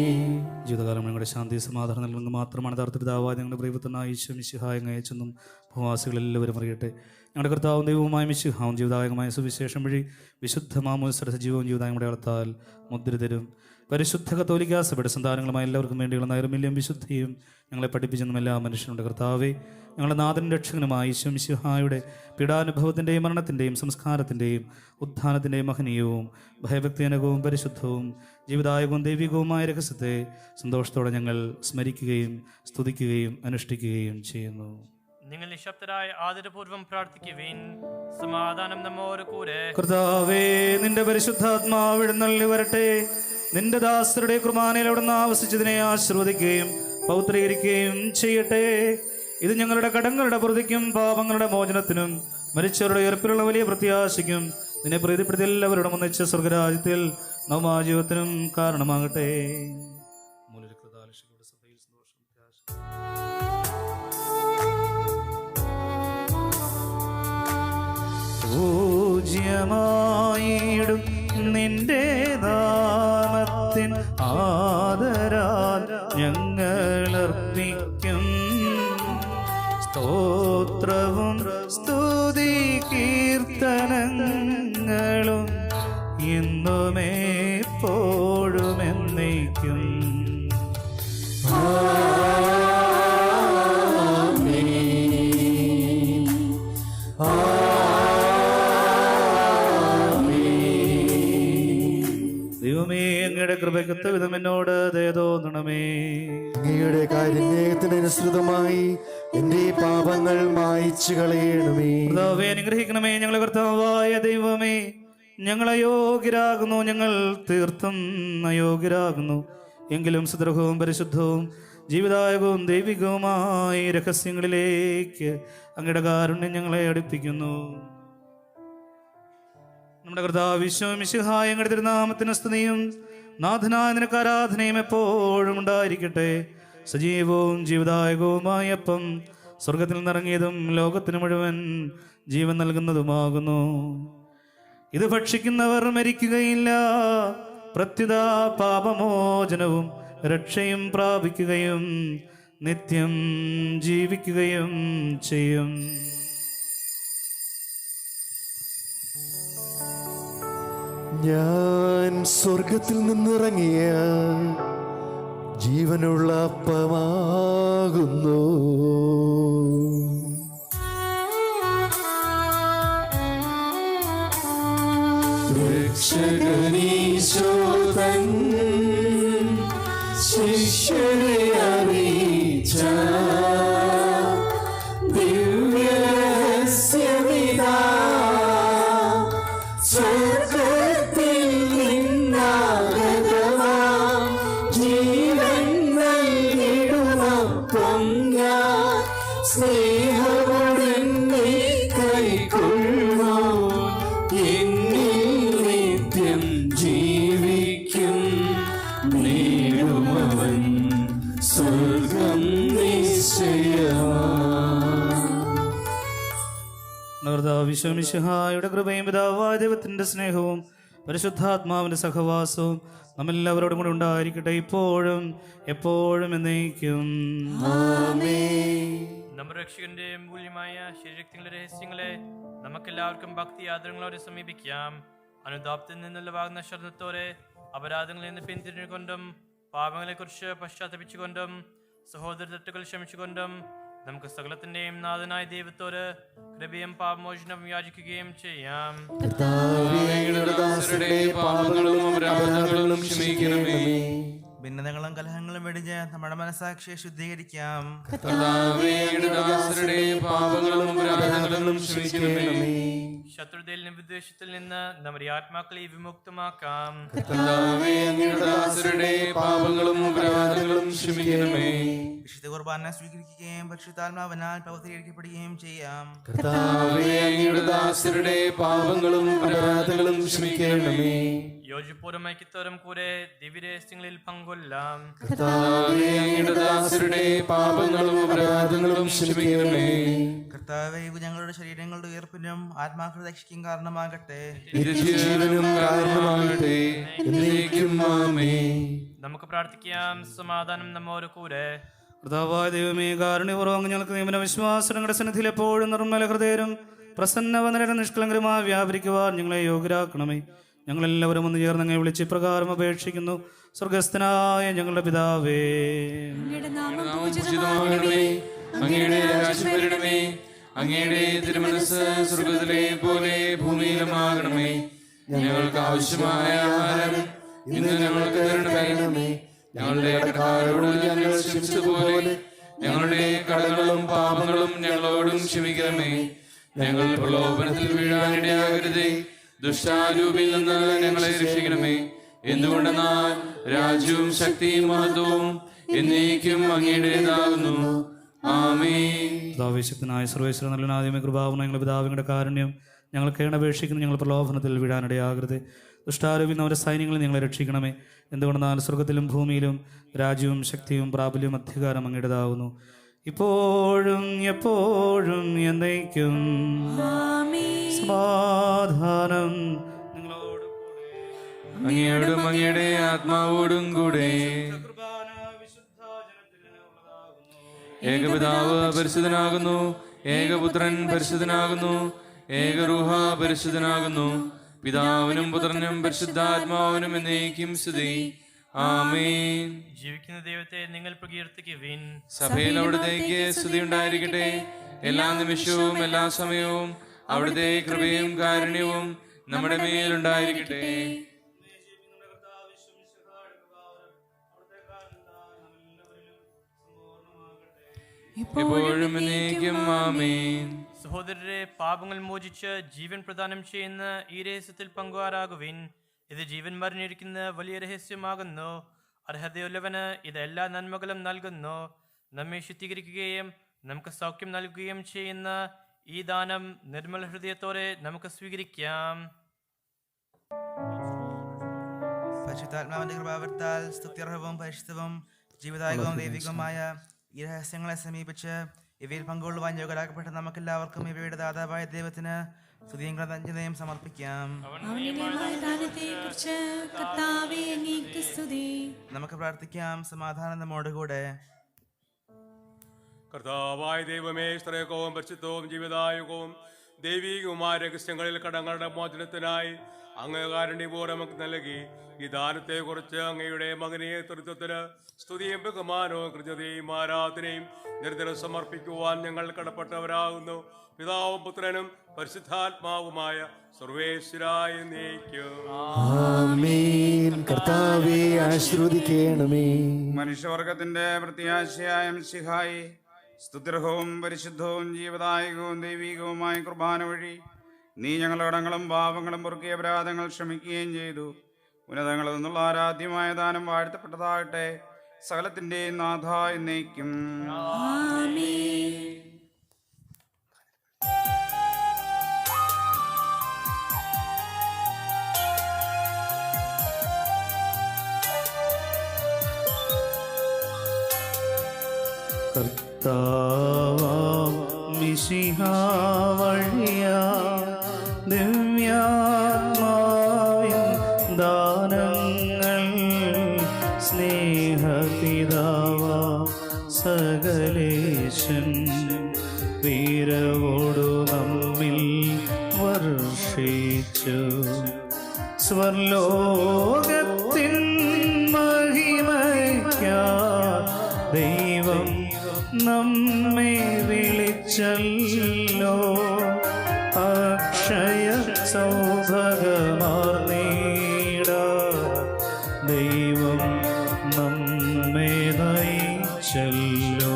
ജീവിതകാലം ഞങ്ങളുടെ ശാന്തി സമാധാനം നൽകുന്നത് മാത്രമാണ് യഥാർത്ഥപിതാവായ ഞങ്ങളുടെ പ്രിയപുത്രനായ ഈശോ മിശിഹായ അയച്ചെന്നും ഭൂവാസികളെല്ലാവരും അറിയട്ടെ. ഞങ്ങളുടെ കർത്താവും ദൈവവുമായ മിശിഹാവും ജീവിതായകമായ സുവിശേഷം വഴി വിശുദ്ധ മാമോദിസയുടെ സജീവവും ജീവിതായങ്ങളുടെ അളത്താൽ മുദ്രിതരും പരിശുദ്ധ കത്തോലിക്ക സഭയുടെ സന്താനങ്ങളുമായ എല്ലാവർക്കും വേണ്ടിയുള്ള നൈർമല്യം വിശുദ്ധിയും ഞങ്ങളെ പഠിപ്പിച്ചെന്നും എല്ലാ മനുഷ്യരുടെ കർത്താവേ, ഞങ്ങളുടെ നാഥൻ രക്ഷകനുമായ ഈശോ മിശിഹായുടെ പീഡാനുഭവത്തിൻ്റെയും മരണത്തിൻ്റെയും സംസ്കാരത്തിൻ്റെയും ഉത്ഥാനത്തിൻ്റെയും മഹനീയവും ഭയഭക്തിജനകവും പരിശുദ്ധവും ജീവിതായകവും ദൈവികവുമായ രഹസ്യത്തെ സന്തോഷത്തോടെ ഞങ്ങൾ സ്മരിക്കുകയും സ്തുതിക്കുകയും അനുഷ്ഠിക്കുകയും ചെയ്യുന്നു. നിങ്ങൾ നിശബ്ദരായി ആദരപൂർവ്വം പ്രാർത്ഥിക്കുവിൻ. സമാധാനം നമ്മോട് കൂടെ. കർത്താവേ, നിന്റെ പരിശുദ്ധാത്മാവ് എഴുന്നള്ളി വരട്ടെ. നിന്റെ ദാസരുടെ കുർബാനയിൽ അവിടുന്ന് ആവസിച്ചതിനെ ആശീർവദിക്കുകയും പൗത്രീകരിക്കുകയും ചെയ്യട്ടെ. ഇത് ഞങ്ങളുടെ കടങ്ങളുടെ പ്രതിക്കും പാപങ്ങളുടെ മോചനത്തിനും മരിച്ചവരുടെ ഉയർപ്പിലുള്ള വലിയ പ്രത്യാശയ്ക്കും നിന്നെ പ്രീതിപ്പെടുത്തി എല്ലാവരോടും ഒന്നിച്ച സ്വർഗരാജ്യത്തിൽ നവമാജീവത്തിനും കാരണമാകട്ടെ. പൂജ്യമായിടും നിന്റെ നാമത്തിൻ ആദരാൽ ഞങ്ങളർപ്പിക്കും സ്തോത്രവും സ്തുതി കീർത്തനങ്ങളും ഇന്നുമെപ്പോഴും എന്നേക്കും. ദൈവമേ, അങ്ങയുടെ കൃപയ്ക്കൊത്ത വിധം എന്നോട് ദയ തോന്നണമേ. അങ്ങയുടെ കാരുണ്യത്തിനനുസൃതമായി എന്റെ പാപങ്ങൾ മായ്ച്ചു കളയണമേ. കർത്താവേ, അനുഗ്രഹിക്കണമേ. ഞങ്ങളെ കർത്താവായ ദൈവമേ, ഞങ്ങൾ അയോഗ്യരാകുന്നു, ഞങ്ങൾ തീർത്തും അയോഗ്യരാകുന്നു. എങ്കിലും സുദൃഢവും പരിശുദ്ധവും ജീവിതായകവും ദൈവികവുമായ രഹസ്യങ്ങളിലേക്ക് അങ്ങയുടെ കാരുണ്യം ഞങ്ങളെ അടുപ്പിക്കുന്നു. നമ്മുടെ കർത്താവ് ഈശോ മിശിഹായ അങ്ങയുടെ തിരുനാമത്തിന് സ്തുതിയും നാഥനായ നിനക്ക് ആരാധനയും എപ്പോഴും ഉണ്ടായിരിക്കട്ടെ. സജീവവും ജീവിതായകവുമായ അപ്പം സ്വർഗത്തിൽ നിന്നിറങ്ങിയതും ലോകത്തിന് മുഴുവൻ ജീവൻ നൽകുന്നതുമാകുന്നു. ഇത് ഭക്ഷിക്കുന്നവർ മരിക്കുകയില്ല, പ്രത്യുത പാപമോചനവും രക്ഷയും പ്രാപിക്കുകയും നിത്യം ജീവിക്കുകയും ചെയ്യും. ഞാൻ സ്വർഗത്തിൽ നിന്നിറങ്ങിയ ജീവനുള്ള അപ്പമാകുന്നു. രക്ഷകനീശോ തൻ ശിഷ്യരെ അറിയിച്ച ദിവ്യരഹസ്യമിതാ സ്വർഗത്തിൽ നിന്നാഗതമാം ജീവൻ നൽകിടുമപ്പം ഞാൻ സ്നേഹമോടെ കൈക്കൊള്ളുമോ എന്നിൽ നിത്യം ജീവിക്കും നേടുമവൻ സ്വർഗം നിശ്ചയമാ. വിശ്വമിശിഹായുടെ കൃപയും പിതാവായ ദൈവത്തിന്റെ സ്നേഹവും പരിശുദ്ധാത്മാവിന്റെ സഹവാസവും നമ്മെല്ലാവരോടും കൂടെ ഉണ്ടായിരിക്കട്ടെ, ഇപ്പോഴും എപ്പോഴും എന്നേക്കും. നമ്മുടെ രക്ഷകന്റെ മൂല്യമായ ശരീരത്തിന്റെ രഹസ്യങ്ങളെ നമുക്കെല്ലാവർക്കും ഭക്തി ആദരങ്ങളോടെ സമീപിക്കാം. അനുതാപത്തിൽ നിന്നുള്ള വാങ്ങുന്ന ശബ്ദത്തോടെ അപരാധങ്ങളിൽ നിന്ന് പിന്തിരിഞ്ഞുകൊണ്ടും പാപങ്ങളെക്കുറിച്ച് പശ്ചാത്തപിച്ചുകൊണ്ടും സഹോദര തെറ്റുകൾ ക്ഷമിച്ചുകൊണ്ടും നമുക്ക് സകലത്തിന്റെയും നാഥനായ ദൈവത്തോട് കൃപയും പാപമോചനം യാചിക്കുകയും ചെയ്യാം. ഭിന്നതകളും കലഹങ്ങളും വെടിഞ്ഞ് നമ്മുടെ മനസാക്ഷിയെ ശുദ്ധീകരിക്കാം. ശത്രുതയിൽ നിന്ന് വിദ്വേഷത്തിൽ നിന്ന് നമ്മുടെ ആത്മാക്കളെ വിമുക്തമാക്കാം. വിശുദ്ധ കുർബാന സ്വീകരിക്കുകയും പരിശുദ്ധാത്മാവിനാൽ പവിത്രീകരിക്കപ്പെടുകയും ചെയ്യാം. കർത്താവേ, അങ്ങയുടെ ദാസരുടെ പാപങ്ങളും അപരാധങ്ങളും ക്ഷമിക്കണമേ. യോജിപ്പോരും ഐക്യത്തോരും കൂടെ ദിവ്യരഹസ്യങ്ങളിൽ പങ്കൊല്ലാം. കർത്താവേ, അങ്ങയുടെ ദാസരുടെ പാപങ്ങളും അപരാധങ്ങളും ക്ഷമിക്കണമേ. കർത്താവേ, ഇവ ഞങ്ങളുടെ ശരീരങ്ങളുടെ ഉയർപ്പിനും ആത്മാക്കളുടെ രക്ഷയ്ക്കും കാരണമാകട്ടെ. നിത്യജീവനും കാരണമാകട്ടെ. എന്നേക്കും ആമേൻ. നമുക്ക് പ്രാർത്ഥിക്കാം. സമാധാനം നമ്മോട് കൂടെ. കർത്താവായ ദൈവമേ, കാരുണ്യപൂർവ്വം ഞങ്ങൾക്ക് നിയമന വിശ്വാസം ഞങ്ങളുടെ സന്നിധിയിൽ എപ്പോഴും നിർമ്മല ഹൃദയരും പ്രസന്നവനരും നിഷ്കളങ്കരുമായി വ്യാപരിക്കുവാൻ ഞങ്ങളെ യോഗ്യരാക്കണമേ. ഞങ്ങളെല്ലാവരും ഒന്ന് ചേർന്ന് അങ്ങയെ വിളിച്ച് ഇപ്രകാരം അപേക്ഷിക്കുന്നു. സ്വർഗസ്ഥനായ ഞങ്ങളുടെ പിതാവേ, അങ്ങയുടെ നാമം നാമം പൂജിതമാകണമേ. അങ്ങയുടെ രാജ്യം വരണമേ. അങ്ങയുടെ തിരുമനസ്സ് സ്വർഗ്ഗത്തിലെ പോലെ ഭൂമിയിലുമാകണമേ. ഞങ്ങൾക്ക് ആവശ്യമായ ആഹാരം ഇന്ന് ഞങ്ങൾക്ക് തരണമേ. ഞങ്ങളുടെ കടക്കാരോട് ഞങ്ങൾ ക്ഷമിച്ചതുപോലെ ഞങ്ങളുടെ കടങ്ങളും പാപങ്ങളും ഞങ്ങളോടും ക്ഷമിക്കണമേ. ഞങ്ങൾ പ്രലോഭനത്തിൽ വീഴാനിടയാകരുതേ. ദുഷ്ടാരൂപിയിൽ നിന്ന് ഞങ്ങളെ രക്ഷിക്കണമേ. എന്തുകൊണ്ടെന്നാൽ രാജ്യവും ശക്തിയും മഹത്വവും എന്നേക്കും അങ്ങയുടേതാകുന്നു. ആമേൻ. പിതാവേശക്തനായ സർവേശ്വര നല്ലനാദ്യമേ കൃപാവുന്ന ഞങ്ങളുടെ പിതാവിങ്ങളുടെ കാരുണ്യം ഞങ്ങൾ കേണപേക്ഷിക്കുന്നു. ഞങ്ങൾ പ്രലോഭനത്തിൽ വീഴാനിടയാകരുത്. ദുഷ്ടാരൂപിൽ അവരുടെ സൈന്യങ്ങളിൽ ഞങ്ങളെ രക്ഷിക്കണമേ. എന്തുകൊണ്ടെന്നാൽ സ്വർഗത്തിലും ഭൂമിയിലും രാജ്യവും ശക്തിയും പ്രാബല്യവും അധികാരം അങ്ങയുടേതാകുന്നു, ഇപ്പോഴും എപ്പോഴും എന്നേക്കും. സമാധാനം നിങ്ങളോട് അങ്ങയോടും അങ്ങയുടെ ആത്മാവോടും കൂടെ. ഏകപിതാവ് പരിശുദ്ധനാകുന്നു. ഏകപുത്രൻ പരിശുദ്ധനാകുന്നു. ഏകരൂഹ പരിശുദ്ധനാകുന്നു. പിതാവിനും പുത്രനും പരിശുദ്ധാത്മാവിനും എന്നേക്കും സ്തുതി. ആമേൻ. ജീവിക്കുന്ന ദൈവത്തെ നിങ്ങൾ പ്രകീർത്തിക്കുവിൻ. സഭയിൽ അവിടുത്തേക്ക് സ്തുതി ഉണ്ടായിരിക്കട്ടെ. എല്ലാ നിമിഷവും എല്ലാ സമയവും അവിടുത്തെ കൃപയും കാരുണ്യവും നമ്മുടെ മേലുണ്ടായിരിക്കട്ടെ. എപ്പോഴും എന്നേക്കും ആമേൻ. സഹോദരരെ, പാപങ്ങൾ മോചിച്ച് ജീവൻ പ്രദാനം ചെയ്യുന്ന ഈ രഹസ്യത്തിൽ പങ്കുകാരാകുവിൻ. ഇത് ജീവൻ മറിഞ്ഞിരിക്കുന്ന വലിയ രഹസ്യമാകുന്നു. അർഹതയുള്ളവന് ഇത് എല്ലാ നന്മകളും നൽകുന്നു. നമ്മെ ശുദ്ധീകരിക്കുകയും നമുക്ക് സൗഖ്യം നൽകുകയും ചെയ്യുന്ന ഈ ദാനം നിർമ്മല ഹൃദയത്തോടെ നമുക്ക് സ്വീകരിക്കാം. പരിശുദ്ധാത്മാവിന്റെ കൃപാവൃത്താൽ സ്തുത്യർഹവും പരിശുദ്ധവും ജീവിതായകവും ദൈവികവുമായ ഈ രഹസ്യങ്ങളെ സമീപിച്ച് ഇവയിൽ പങ്കുകൊള്ളുവാൻ യോഗ്യരാക്കപ്പെട്ട നമുക്കെല്ലാവർക്കും ഇവയുടെ ദാതാവായ ദൈവത്തിന് സ്തുതിയും കൃതജ്ഞതയും സമർപ്പിക്കാം. നമുക്ക് പ്രാർത്ഥിക്കാം. സമാധാനം നമ്മോടുകൂടെ. കർത്താവായ ദൈവമേ, സ്ത്രേകവും പരിശുദ്ധവും ജീവിതായുഗവും ദൈവികവുമായ രഹസ്യങ്ങളിൽ കടങ്ങളുടെ മോചനത്തിനായി അങ്ങ് കാരുണ്യപൂർവ്വം നമുക്ക് നൽകി ഈ ദാനത്തെക്കുറിച്ച് അങ്ങയുടെ മകനീയ തൃത്വത്തിന് സ്തുതിയും ബഹുമാനവും കൃത്യതയും ആരാധനയും നിരന്തരം സമർപ്പിക്കുവാൻ ഞങ്ങൾ കടപ്പെട്ടവരാകുന്നു. പിതാവും പുത്രനും പരിശുദ്ധാത്മാവുമായ സർവേശ്വരായ കർത്താവേ ആശീർവദിക്കണമേ. മനുഷ്യവർഗത്തിന്റെ പ്രത്യാശയായ മിശിഹായി സ്തുത്യർഹവും പരിശുദ്ധവും ജീവദായകവും ദൈവികവുമായ കുർബാന വഴി നീ ഞങ്ങളുടെ കടങ്ങളും പാപങ്ങളും പൊറുക്കിയ അപരാധങ്ങൾ ക്ഷമിക്കുകയും ചെയ്തു. ഉന്നതങ്ങളിൽ നിന്നുള്ള ആരാധ്യമായ ദാനം വാഴ്ത്തപ്പെട്ടതാകട്ടെ. സകലത്തിന്റെയും നാഥ എന്നേക്കും. കർത്താവാം മിശിഹാ വഴിയാ ദിവ്യാത്മാവിൻ ദാനങ്ങൾ സ്നേഹപിതാവാ സകലേശൻ വീരവോടു നമ്മിൽ വർഷിച്ചു. സ്വർലോകത്തിൻ മഹിമയ്ക്കാ ദൈവം നമ്മെ വിളിച്ചല്ലോ. അക്ഷയ സൗഭഗമാർന്നീട ദൈവം നമ്മെ നയിച്ചല്ലോ.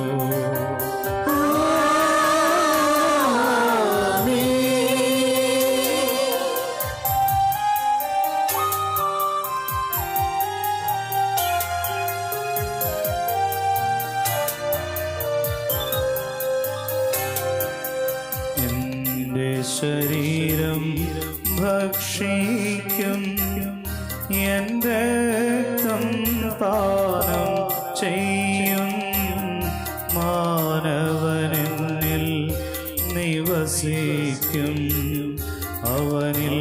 ശരീരം ഭക്ഷിക്കും, എൻ്റെ രക്തം പാനം ചെയ്യും. മാനവനെന്നിൽ നിവസിക്കും, അവനിൽ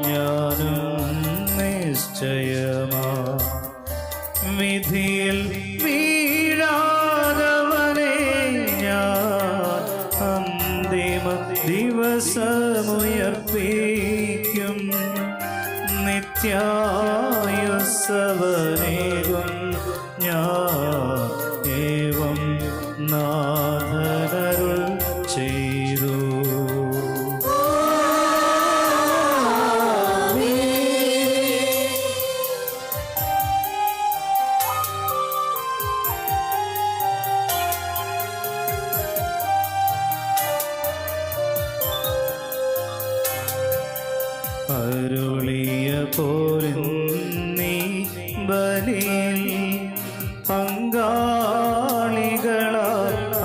ഞാനും നിശ്ചയമാ. വിധിയിൽ വീഴാതവനെ ഞാൻ അന്തിമ ദിവസമുയർപ്പിക്കും. നിത്യായുസ്സവനേകും ഞാൻ, ഏവം നാഥനരുൾ ചെയ്തു. അരുളിയ പോലും നീ ബലിയിൽ പങ്കാളികളാൽ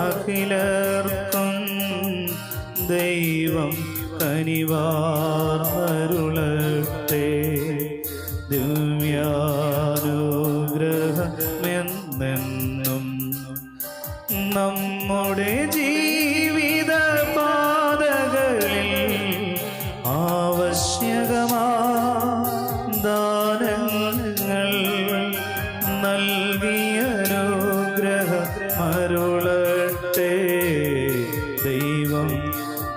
അഖിലർക്കും ദൈവം കനിവാർന്നരുളട്ടെ. ദിവ്യാനുഗ്രഹമെന്നെന്നും നമ്മുടെ ജീവിത പാതകളിൽ ആവശ്യകമാ ദാനങ്ങൾ നൽകിയ അനുഗ്രഹമരുളട്ടെ. ദൈവം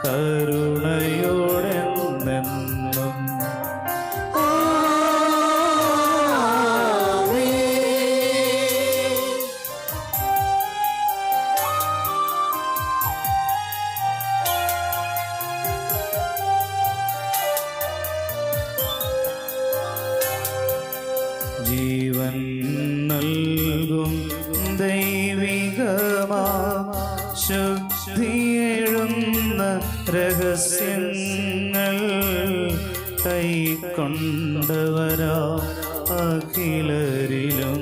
കരുണയോടെ എന്നെന്നും. ജീവൻ നൽകും ദൈവികമാ ശുദ്ധിയെഴുന്ന രഹസ്യങ്ങൾ കൈക്കൊണ്ടവരാ അഖിലരിലും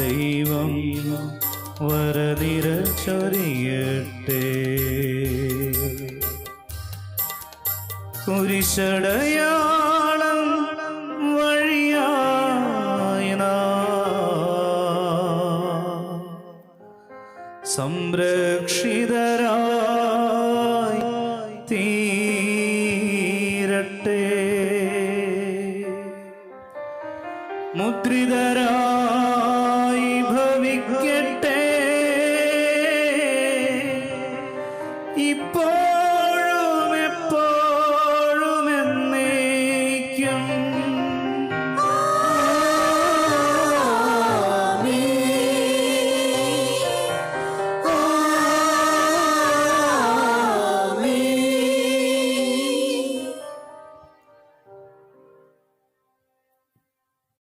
ദൈവം വരനിര ചൊരിയട്ടെ. കുരിശടയാളം വഴിയായി സംരക്ഷിതരായി തീരട്ടെ. മുദ്രിതരായി ഭവിക്കട്ടെ ഇപ്പോൾ